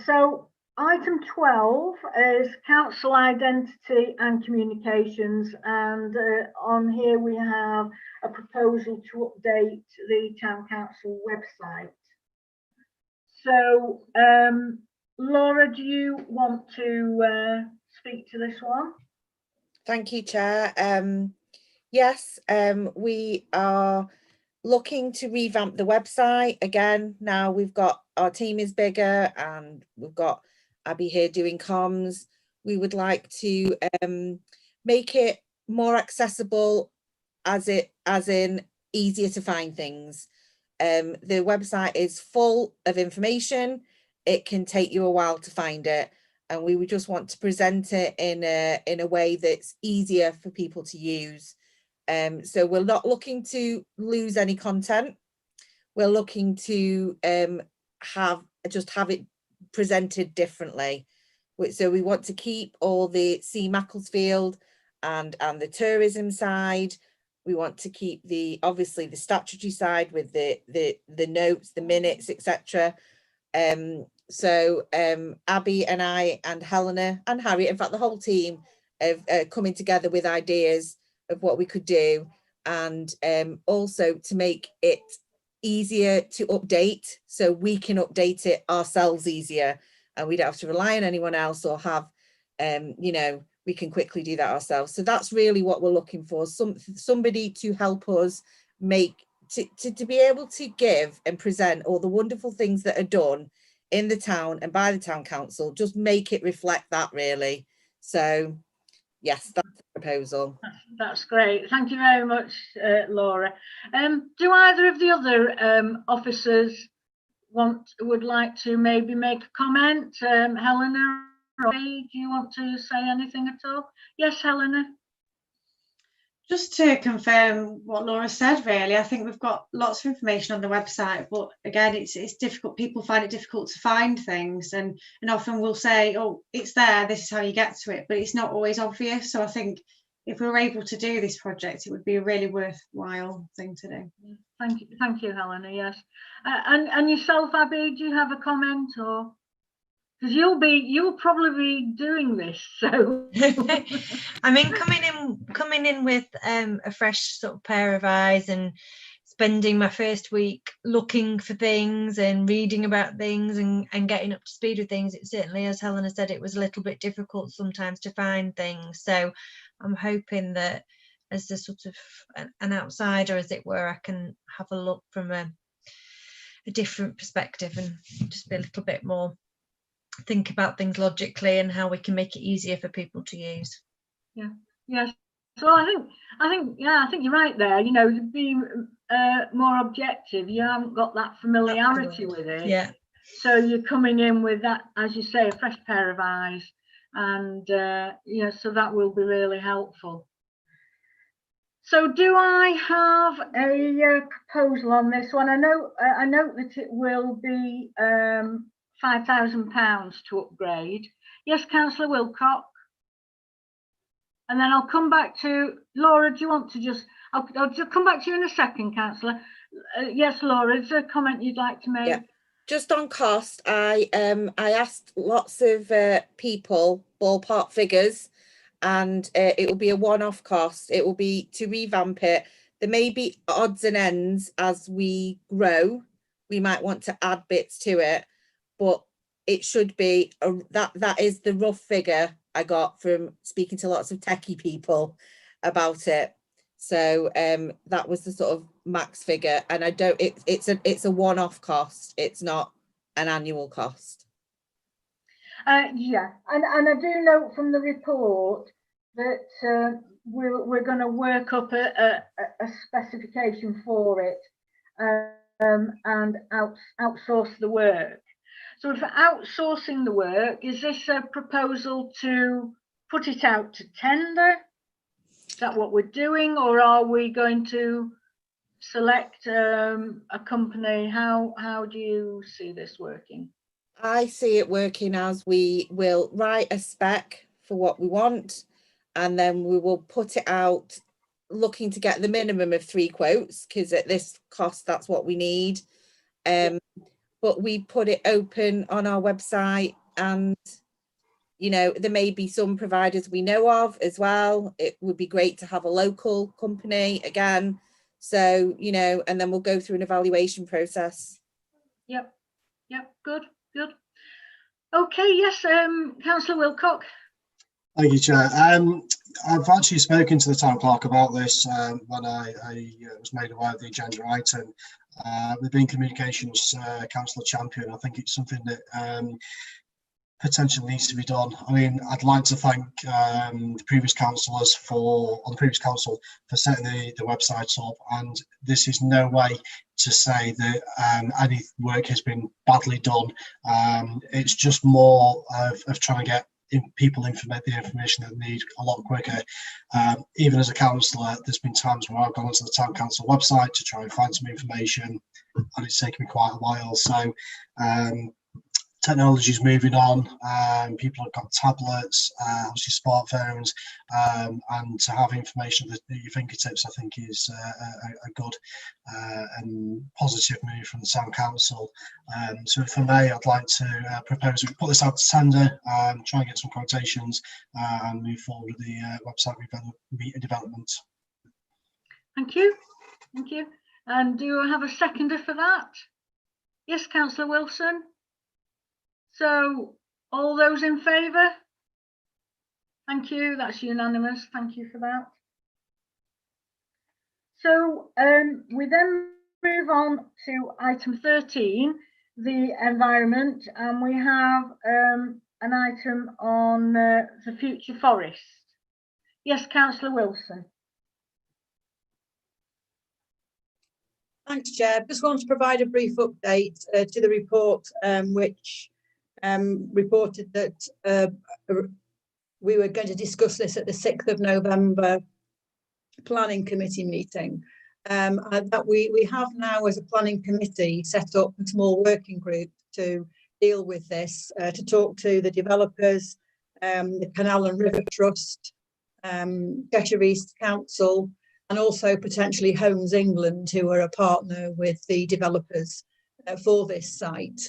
Speaker 2: So item 12 is council identity and communications, and on here we have a proposal to update the town council website. So Laura, do you want to speak to this one?
Speaker 1: Thank you, Chair. Yes, we are looking to revamp the website again. Now we've got, our team is bigger and we've got Abby here doing comms. We would like to make it more accessible, as in easier to find things. The website is full of information. It can take you a while to find it, and we would just want to present it in a way that's easier for people to use. So we're not looking to lose any content. We're looking to have it presented differently. So we want to keep all the C Macclesfield and the tourism side. We want to keep obviously the statutory side with the notes, the minutes, etc. So Abby and I and Helena and Harriet, in fact the whole team, have coming together with ideas of what we could do, and also to make it easier to update, so we can update it ourselves easier, and we don't have to rely on anyone else or have you know, we can quickly do that ourselves. So that's really what we're looking for, somebody to help us make to be able to give and present all the wonderful things that are done in the town and by the town council, just make it reflect that really. So yes, that's the proposal.
Speaker 2: That's great. Thank you very much, Laura. Do either of the other officers would like to maybe make a comment? Helena, or Ray, do you want to say anything at all? Yes, Helena.
Speaker 6: Just to confirm what Laura said, really, I think we've got lots of information on the website, but again, it's difficult. People find it difficult to find things, and often we'll say, oh, it's there, this is how you get to it, but it's not always obvious. So I think if we were able to do this project, it would be a really worthwhile thing to do.
Speaker 2: Thank you, Helena. Yes, and yourself, Abby, do you have a comment, or because you'll probably be doing this, so
Speaker 7: I mean, coming in with a fresh sort of pair of eyes and spending my first week looking for things and reading about things and getting up to speed with things, it certainly, as Helena said, it was a little bit difficult sometimes to find things. So I'm hoping that as a sort of an outsider, as it were, I can have a look from a different perspective and just be a little bit more, think about things logically and how we can make it easier for people to use.
Speaker 2: Yeah, yes. So I think you're right there. You know, to be more objective, you haven't got that familiarity with it.
Speaker 7: Yeah.
Speaker 2: So you're coming in with that, as you say, a fresh pair of eyes, and yeah, so that will be really helpful. So do I have a proposal on this one? I note that it will be £5,000 to upgrade. Yes, Councillor Wilcock. And then I'll come back to Laura. Do you want to just? I'll just come back to you in a second, Councillor. Yes, Laura, is there a comment you'd like to make?
Speaker 1: Yeah. Just on cost, I asked lots of people ballpark figures, and it will be a one-off cost. It will be to revamp it. There may be odds and ends as we grow. We might want to add bits to it, but it should be that is the rough figure I got from speaking to lots of techie people about it. So that was the sort of max figure, and I don't. It's a one-off cost. It's not an annual cost.
Speaker 2: Yeah, and I do note from the report that we're going to work up a specification for it and outsource the work. So for outsourcing the work, is this a proposal to put it out to tender? Is that what we're doing, or are we going to select a company? How do you see this working?
Speaker 1: I see it working as we will write a spec for what we want, and then we will put it out looking to get the minimum of 3 quotes, because at this cost, that's what we need. But we put it open on our website, and you know, there may be some providers we know of as well. It would be great to have a local company again. So, you know, and then we'll go through an evaluation process.
Speaker 2: Yep, good. Okay, yes, Councillor Wilcock.
Speaker 4: Thank you, Chair. I've actually spoken to the town clerk about this when I was made aware of the agenda item. With being communications councillor champion, I think it's something that potentially needs to be done. I mean, I'd like to thank the previous councillors on the previous council for setting the website up, and this is no way to say that any work has been badly done. It's just more of trying to get people the information that they need a lot quicker. Even as a councillor, there's been times where I've gone onto the town council website to try and find some information, and it's taken me quite a while. So technology is moving on. People have got tablets, obviously smartphones, and to have information at your fingertips, I think, is a good and positive move from the town council. So for me, I'd like to propose we put this out to tender, try and get some quotations, and move forward with the website development.
Speaker 2: Thank you. And do I have a seconder for that? Yes, Councillor Wilson. So all those in favour? Thank you, that's unanimous. Thank you for that. So we then move on to item 13, the environment, and we have an item on the future forest. Yes, Councillor Wilson.
Speaker 3: Thanks, Chair. Just want to provide a brief update to the report, which reported that we were going to discuss this at the 6th of November planning committee meeting. That we have now, as a planning committee, set up a small working group to deal with this, to talk to the developers, the Canal and River Trust, Cheshire East Council, and also potentially Homes England, who are a partner with the developers for this site.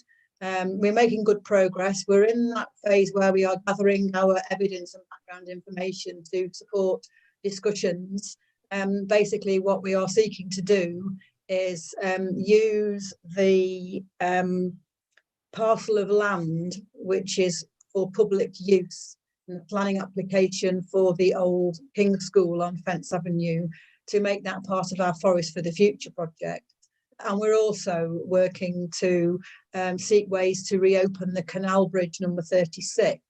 Speaker 3: We're making good progress. We're in that phase where we are gathering our evidence and background information to support discussions. Basically, what we are seeking to do is use the parcel of land which is for public use in the planning application for the old King's School on Fence Avenue to make that part of our Forest for the Future project. And we're also working to seek ways to reopen the Canal Bridge number 36.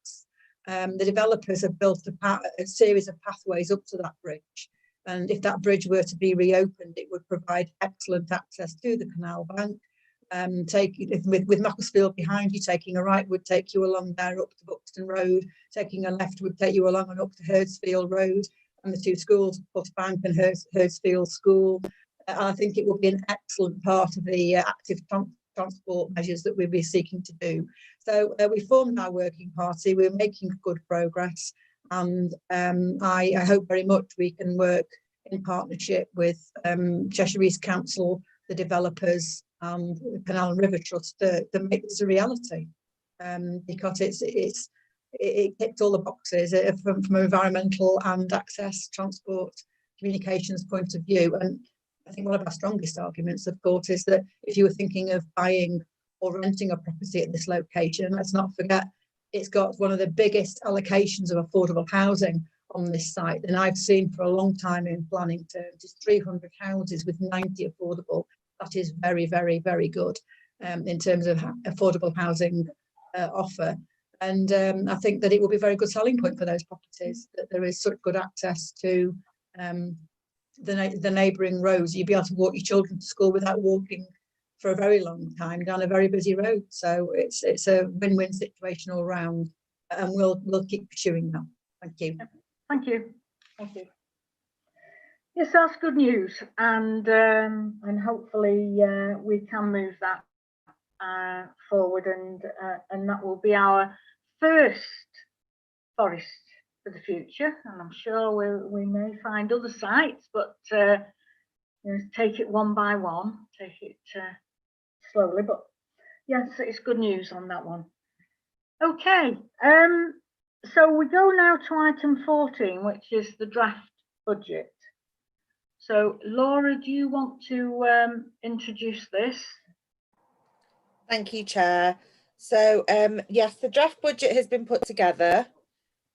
Speaker 3: The developers have built a series of pathways up to that bridge. And if that bridge were to be reopened, it would provide excellent access to the canal bank. With Macclesfield behind you, taking a right would take you along there up to Buxton Road. Taking a left would take you along and up to Herdsfield Road, and the two schools, Puss Bank and Herdsfield School. I think it will be an excellent part of the active transport measures that we'll be seeking to do. So we formed our working party. We're making good progress, and I hope very much we can work in partnership with Cheshire East Council, the developers, and the Canal and River Trust to make this a reality, because it ticked all the boxes from environmental and access, transport, communications point of view. And I think one of our strongest arguments, of course, is that if you were thinking of buying or renting a property at this location, let's not forget it's got one of the biggest allocations of affordable housing on this site than I've seen for a long time in planning terms. It's 300 houses with 90 affordable. That is very, very, very good in terms of affordable housing offer. And I think that it will be a very good selling point for those properties, that there is such good access to the neighbouring roads. You'd be able to walk your children to school without walking for a very long time down a very busy road. So it's a win-win situation all round, and we'll keep pursuing that. Thank you.
Speaker 2: Thank you. Thank you. Yes, that's good news, and hopefully we can move that forward, and that will be our first forest for the future. And I'm sure we may find other sites, but take it one by one, take it slowly. But yes, it's good news on that one. Okay, so we go now to item 14, which is the draft budget. So Laura, do you want to introduce this?
Speaker 1: Thank you, Chair. So yes, the draft budget has been put together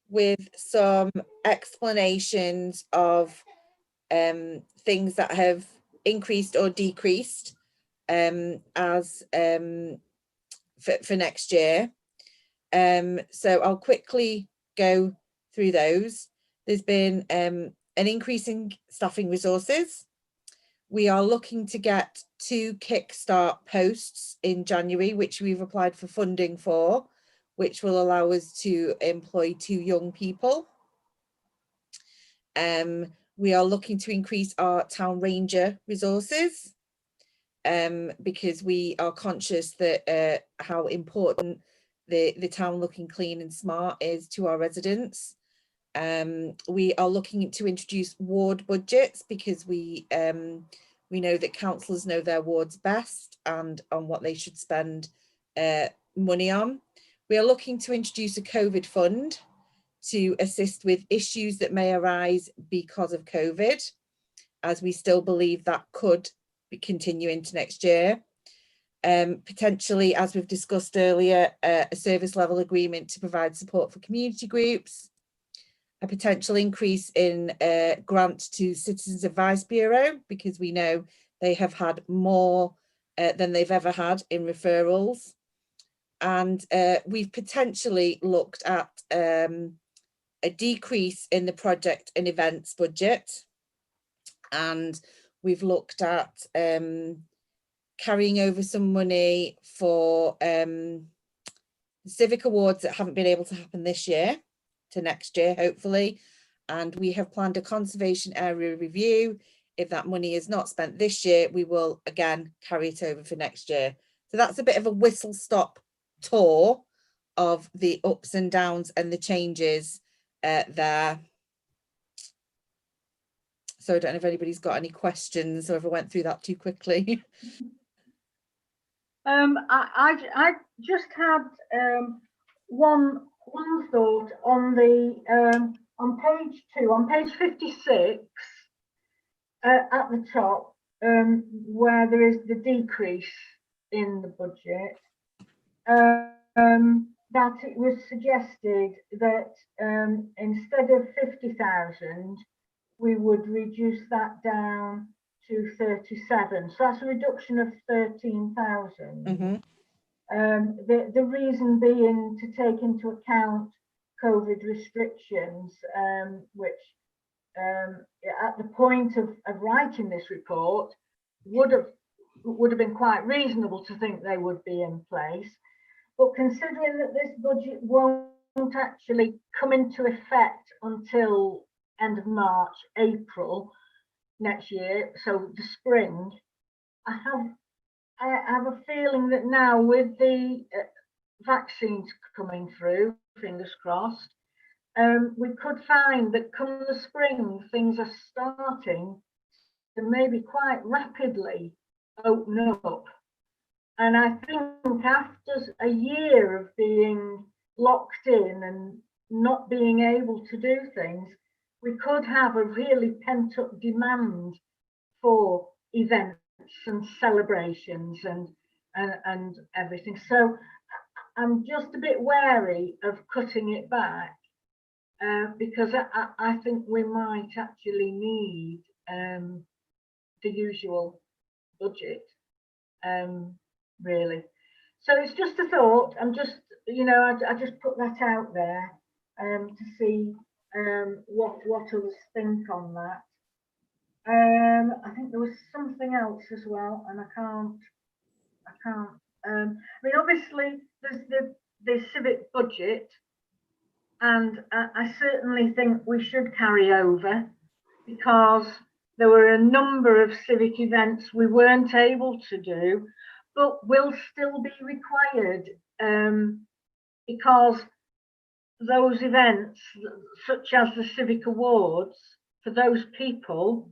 Speaker 1: with some explanations of things that have increased or decreased as for next year. So I'll quickly go through those. There's been an increase in staffing resources. We are looking to get 2 kickstart posts in January, which we've applied for funding for, which will allow us to employ 2 young people. We are looking to increase our town ranger resources because we are conscious that how important the town looking clean and smart is to our residents. We are looking to introduce ward budgets because we know that councillors know their wards best and on what they should spend money on. We are looking to introduce a COVID fund to assist with issues that may arise because of COVID, as we still believe that could continue into next year. Potentially, as we've discussed earlier, a service level agreement to provide support for community groups, a potential increase in grant to Citizens Advice Bureau, because we know they have had more than they've ever had in referrals. And we've potentially looked at a decrease in the project and events budget. And we've looked at carrying over some money for civic awards that haven't been able to happen this year to next year, hopefully. And we have planned a conservation area review. If that money is not spent this year, we will again carry it over for next year. So that's a bit of a whistle stop tour of the ups and downs and the changes there. So I don't know if anybody's got any questions or if I went through that too quickly.
Speaker 2: I just had one thought on the on page 2, on page 56 at the top, where there is the decrease in the budget. That it was suggested that instead of 50,000, we would reduce that down to 37. So that's a reduction of 13,000.
Speaker 1: Mm-hmm.
Speaker 2: The reason being to take into account COVID restrictions, which at the point of writing this report would have been quite reasonable to think they would be in place. But considering that this budget won't actually come into effect until end of March, April next year, so the spring, I I have a feeling that now with the vaccines coming through, fingers crossed, we could find that come the spring, things are starting to maybe quite rapidly open up. And I think after a year of being locked in and not being able to do things, we could have a really pent-up demand for events and celebrations and everything. So I'm just a bit wary of cutting it back because I think we might actually need the usual budget, really. So it's just a thought. I'm just, you know, I just put that out there to see what others think on that. I think there was something else as well, and I can't. I mean, obviously, there's the civic budget, and I certainly think we should carry over because there were a number of civic events we weren't able to do, but will still be required because those events, such as the civic awards, for those people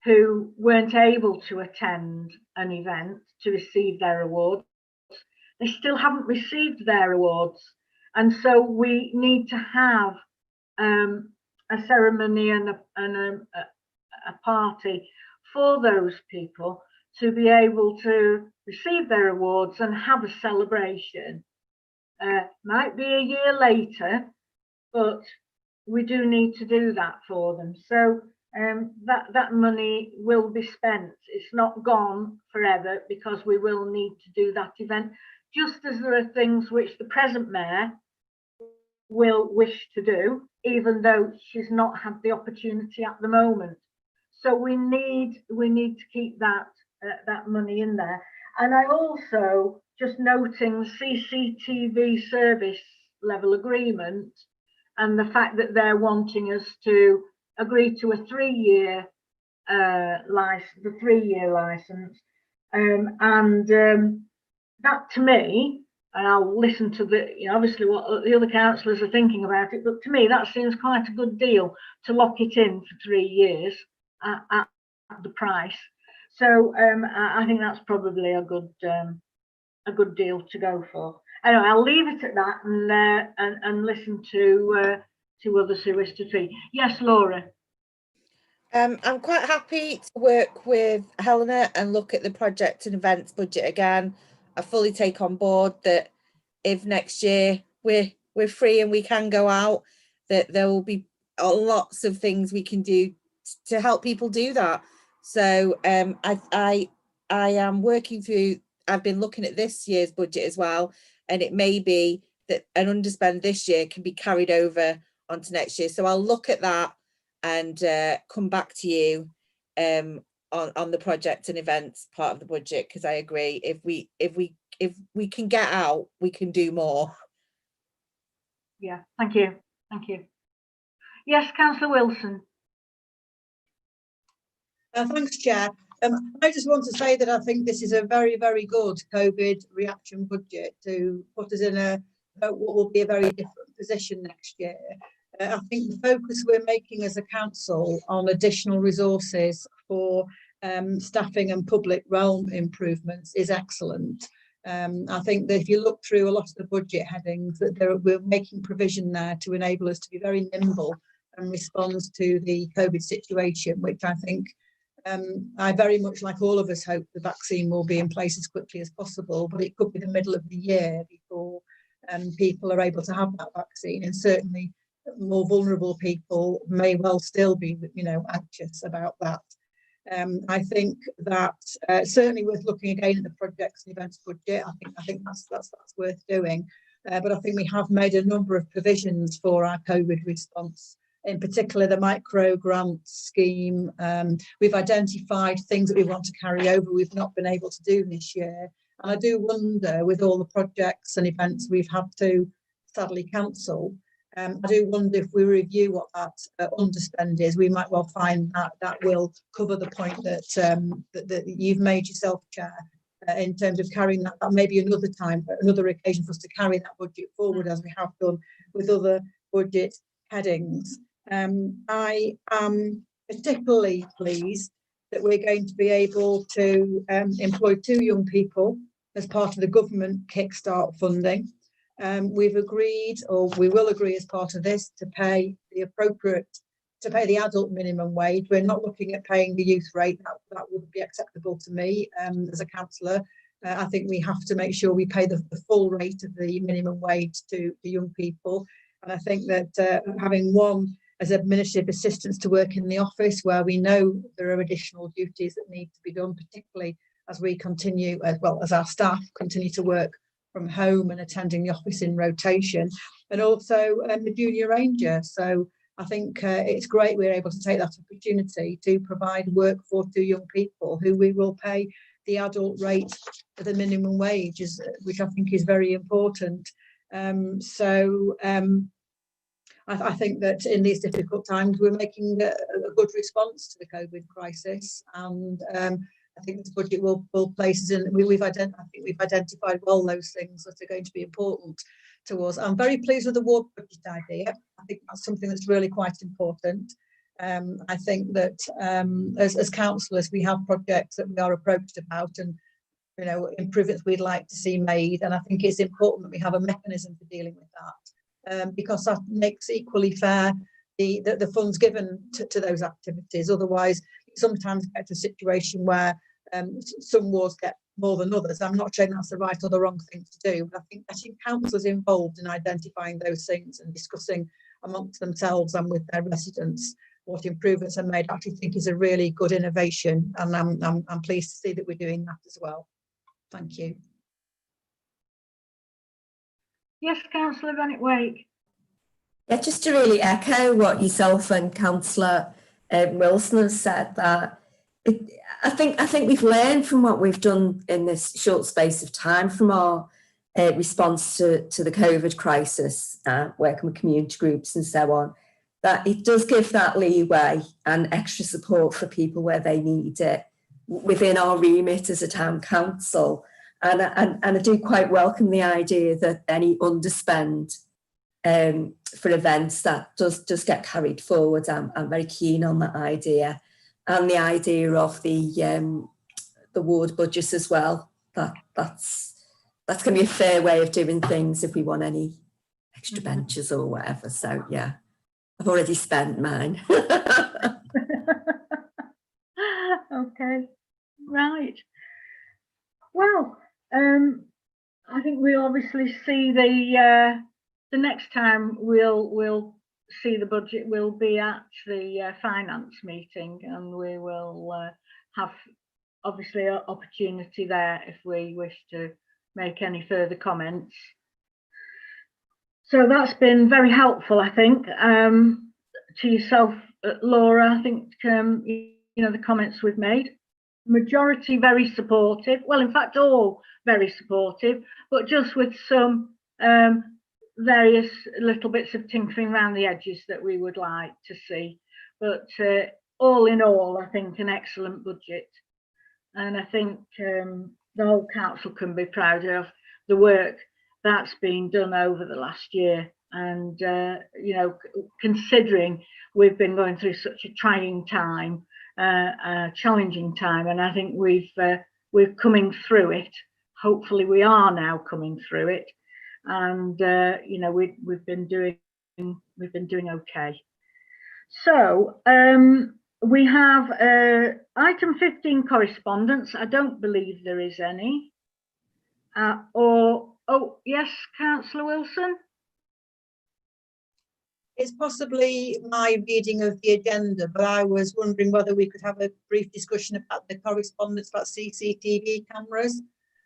Speaker 2: who weren't able to attend an event to receive their awards, they still haven't received their awards. And so we need to have a ceremony and a party for those people to be able to receive their awards and have a celebration. Might be a year later, but we do need to do that for them. So that money will be spent. It's not gone forever because we will need to do that event, just as there are things which the present mayor will wish to do, even though she's not had the opportunity at the moment. So we need to keep that money in there. And I also, just noting CCTV service level agreement and the fact that they're wanting us to agree to a 3-year license, the 3-year license, and that to me, and I'll listen to the, you know, obviously what the other councillors are thinking about it, but to me that seems quite a good deal to lock it in for 3 years at the price. So I think that's probably a good deal to go for. Anyway, I'll leave it at that and listen to others who wish to speak. Yes, Laura.
Speaker 1: I'm quite happy to work with Helena and look at the project and events budget again. I fully take on board that if next year we're free and we can go out, that there will be lots of things we can do to help people do that. So I am working through, I've been looking at this year's budget as well, and it may be that an underspend this year can be carried over onto next year. So I'll look at that and come back to you on the project and events part of the budget, because I agree, if we can get out, we can do more.
Speaker 2: Yeah, thank you. Yes, Councillor Wilson.
Speaker 3: Thanks, Chair. I just want to say that I think this is a very, very good COVID reaction budget to put us in what will be a very different position next year. I think the focus we're making as a council on additional resources for staffing and public realm improvements is excellent. I think that if you look through a lot of the budget headings, that we're making provision there to enable us to be very nimble and respond to the COVID situation, which I think I very much, like all of us, hope the vaccine will be in place as quickly as possible, but it could be the middle of the year before people are able to have that vaccine, and certainly more vulnerable people may well still be, you know, anxious about that. I think that certainly worth looking again at the projects and events budget. I think that's worth doing. But I think we have made a number of provisions for our COVID response, in particular the micro grant scheme. We've identified things that we want to carry over we've not been able to do this year. And I do wonder, with all the projects and events we've had to sadly cancel, I do wonder if we review what that underspend is, we might well find that that will cover the point that that you've made yourself, Chair, in terms of carrying that. That may be another time, another occasion for us to carry that budget forward as we have done with other budget headings. I am particularly pleased that we're going to be able to employ 2 young people as part of the government kickstart funding. We've agreed, or we will agree as part of this, to pay the adult minimum wage. We're not looking at paying the youth rate. That would be acceptable to me as a councillor. I think we have to make sure we pay the full rate of the minimum wage to young people. And I think that having one as administrative assistants to work in the office, where we know there are additional duties that need to be done, particularly as we continue, as well as our staff continue to work from home and attending the office in rotation, and also the junior ranger. So I think it's great we're able to take that opportunity to provide work for 2 young people who we will pay the adult rate of the minimum wage, which I think is very important. I think that in these difficult times we're making a good response to the COVID crisis, and I think the budget will place us in. I think we've identified well those things that are going to be important to us. I'm very pleased with the ward budget idea. I think that's something that's really quite important. I think that as councillors we have projects that we are approached about, and improvements we'd like to see made, and I think it's important that we have a mechanism for dealing with that, because that makes equally fair the funds given to those activities. Otherwise, you sometimes get to a situation where some wards get more than others. I'm not saying that's the right or the wrong thing to do, but I think getting councillors involved in identifying those things and discussing amongst themselves and with their residents what improvements are made, I actually think is a really good innovation, and I'm pleased to see that we're doing that as well. Thank you.
Speaker 2: Yes, Councillor Bennett-Wake.
Speaker 5: Yeah, just to really echo what yourself and Councillor Wilson has said, that I think we've learned from what we've done in this short space of time from our response to the COVID crisis, working with community groups and so on, that it does give that leeway and extra support for people where they need it within our remit as a town council. And I do quite welcome the idea that any underspend for events, that does get carried forward. I'm very keen on that idea, and the idea of the ward budgets as well. That's going to be a fair way of doing things if we want any extra benches or whatever. So yeah, I've already spent mine.
Speaker 2: Okay, right. Well, I think we'll obviously see the next time we'll see the budget will be at the finance meeting, and we will have obviously an opportunity there if we wish to make any further comments. So that's been very helpful, I think, to yourself, Laura. I think the comments we've made, majority very supportive. Well, in fact, all very supportive, but just with some various little bits of tinkering around the edges that we would like to see. But all in all, I think an excellent budget, and I think the whole council can be proud of the work that's been done over the last year. And considering we've been going through such a trying time, a challenging time, and I think we're coming through it. Hopefully we are now coming through it, and we've been doing okay. So we have item 15, correspondence. I don't believe there is any. Oh yes, Councillor Wilson.
Speaker 3: It's possibly my reading of the agenda, but I was wondering whether we could have a brief discussion about the correspondence about CCTV cameras.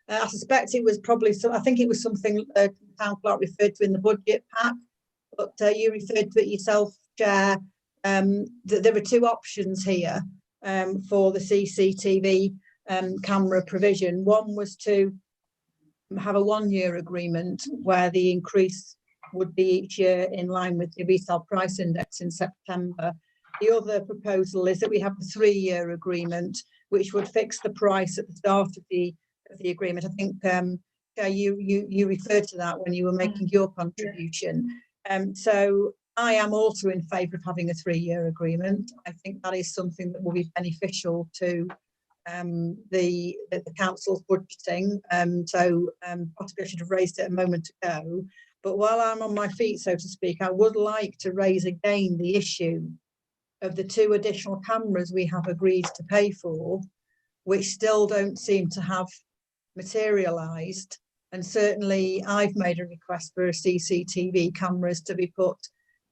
Speaker 3: I suspect it was probably I think it was something the town clerk referred to in the budget pack, but you referred to it yourself, Chair. There are 2 options here for the CCTV camera provision. One was to have a 1-year agreement where the increase would be each year in line with the resale price index in September. The other proposal is that we have a 3-year agreement, which would fix the price at the start of the agreement. I think you referred to that when you were making your contribution. So I am also in favour of having a 3-year agreement. I think that is something that will be beneficial to the council's budgeting. Possibly I should have raised it a moment ago. But while I'm on my feet, so to speak, I would like to raise again the issue of the 2 additional cameras we have agreed to pay for, which still don't seem to have materialised. And certainly I've made a request for CCTV cameras to be put,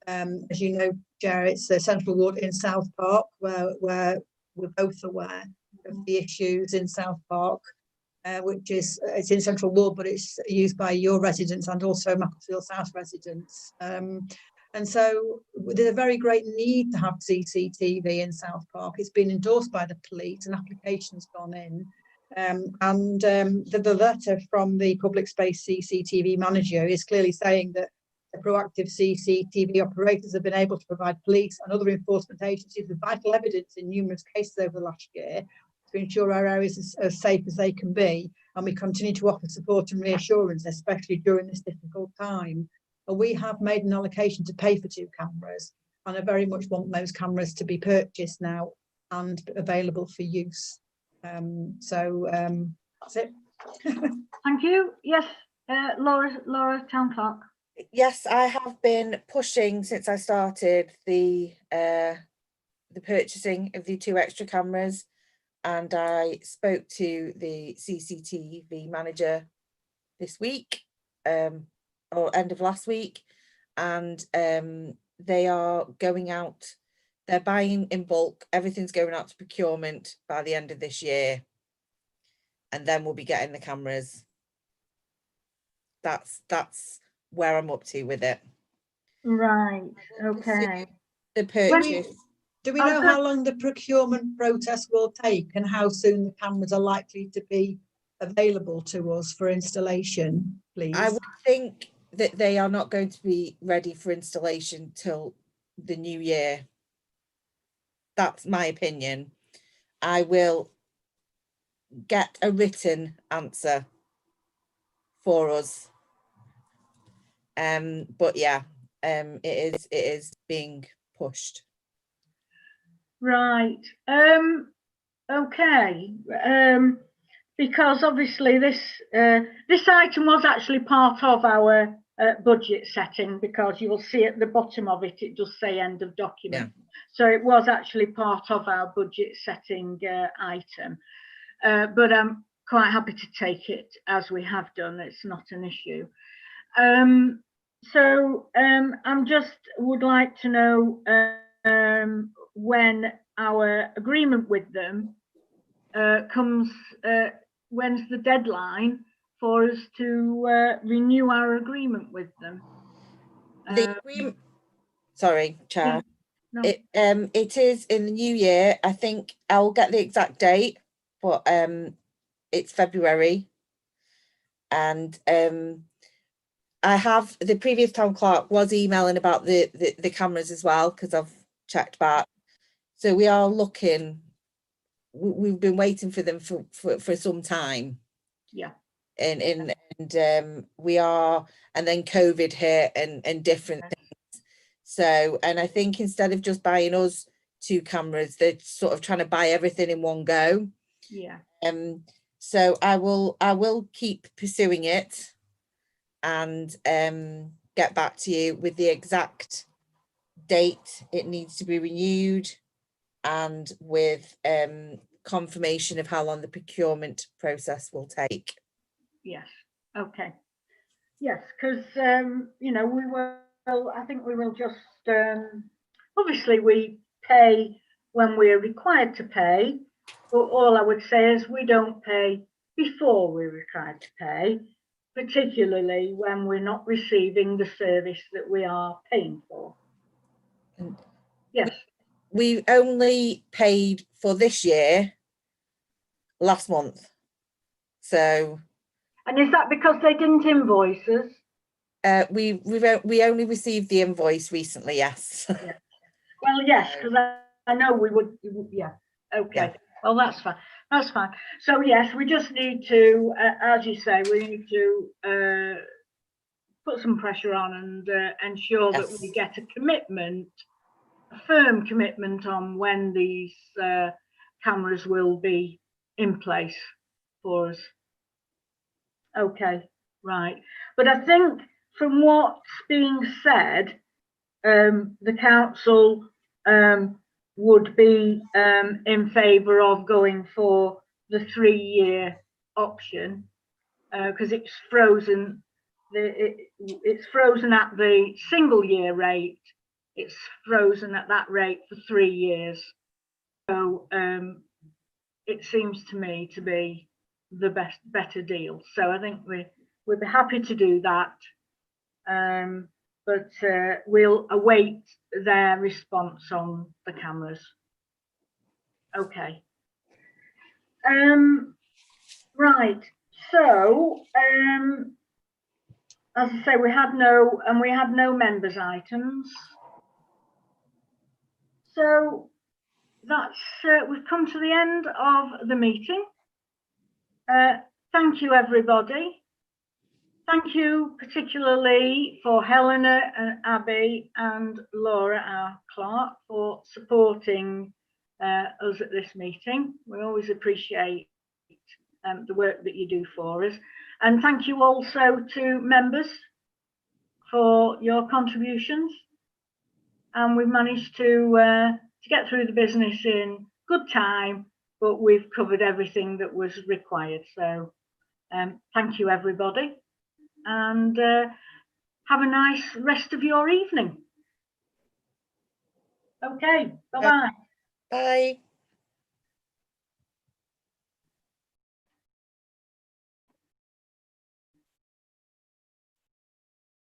Speaker 3: as you know, Chair, it's the Central Ward in South Park, where we're both aware of the issues in South Park, which is, it's in Central Ward, but it's used by your residents and also Macclesfield South residents. And so there's a very great need to have CCTV in South Park. It's been endorsed by the police, an application's gone in. The letter from the public space CCTV manager is clearly saying that the proactive CCTV operators have been able to provide police and other enforcement agencies with vital evidence in numerous cases over the last year to ensure our areas are as safe as they can be. And we continue to offer support and reassurance, especially during this difficult time. And we have made an allocation to pay for 2 cameras, and I very much want those cameras to be purchased now and available for use. That's it.
Speaker 2: Thank you. Yes, Laura, Town Clerk.
Speaker 1: Yes, I have been pushing since I started the purchasing of the 2 extra cameras, and I spoke to the CCTV manager this week, or end of last week, and they are going out. They're buying in bulk. Everything's going out to procurement by the end of this year, and then we'll be getting the cameras. That's where I'm up to with it.
Speaker 2: Right. Okay.
Speaker 1: The purchase.
Speaker 3: Do we know how long the procurement process will take and how soon the cameras are likely to be available to us for installation, please?
Speaker 1: I would think that they are not going to be ready for installation till the new year. That's my opinion. I will get a written answer for us. But yeah, it is being pushed.
Speaker 2: Right. Okay. Because obviously this item was actually part of our budget setting, because you will see at the bottom of it, it does say end of document. Yeah. So it was actually part of our budget setting item. But I'm quite happy to take it as we have done. It's not an issue. I'm just would like to know when our agreement with them comes, when's the deadline for us to renew our agreement with them?
Speaker 1: The agreement, sorry, Chair.
Speaker 2: No.
Speaker 1: It is in the new year. I think I'll get the exact date, but it's February, and I have, the previous town clerk was emailing about the cameras as well, because I've checked back. So we are looking, we've been waiting for them for some time.
Speaker 2: Yeah.
Speaker 1: And we are, and then COVID hit and different things. So, and I think instead of just buying us 2 cameras, they're sort of trying to buy everything in one go.
Speaker 2: Yeah.
Speaker 1: So I will keep pursuing it and get back to you with the exact date it needs to be renewed, and with confirmation of how long the procurement process will take.
Speaker 2: Yes. Okay. Yes, because you know, we will. I think we will just obviously we pay when we're required to pay, but all I would say is we don't pay before we're required to pay, particularly when we're not receiving the service that we are paying for. Yes.
Speaker 1: We only paid for this year last month. So.
Speaker 2: And is that because they didn't invoice us?
Speaker 1: we only received the invoice recently. Yes.
Speaker 2: Well, yes, because I know we would. Yeah. Okay.
Speaker 1: Yeah.
Speaker 2: Well, that's fine. That's fine. So yes, we just need to, as you say, we need to put some pressure on and ensure that we get a commitment, a firm commitment on when these cameras will be in place for us. Okay, right. But I think from what's being said, the council would be in favour of going for the 3-year option because it's frozen. It's frozen at the single year rate. It's frozen at that rate for 3 years. So it seems to me to be the better deal. So I think we'd be happy to do that. But we'll await their response on the cameras. Okay. Right. So, as I say, we had no members' items. So that's we've come to the end of the meeting. Thank you, everybody. Thank you particularly for Helena and Abby and Laura, our clerk, for supporting us at this meeting. We always appreciate the work that you do for us. And thank you also to members for your contributions. And we've managed to get through the business in good time, but we've covered everything that was required. So thank you, everybody. And have a nice rest of your evening. Okay, bye-bye.
Speaker 1: Bye.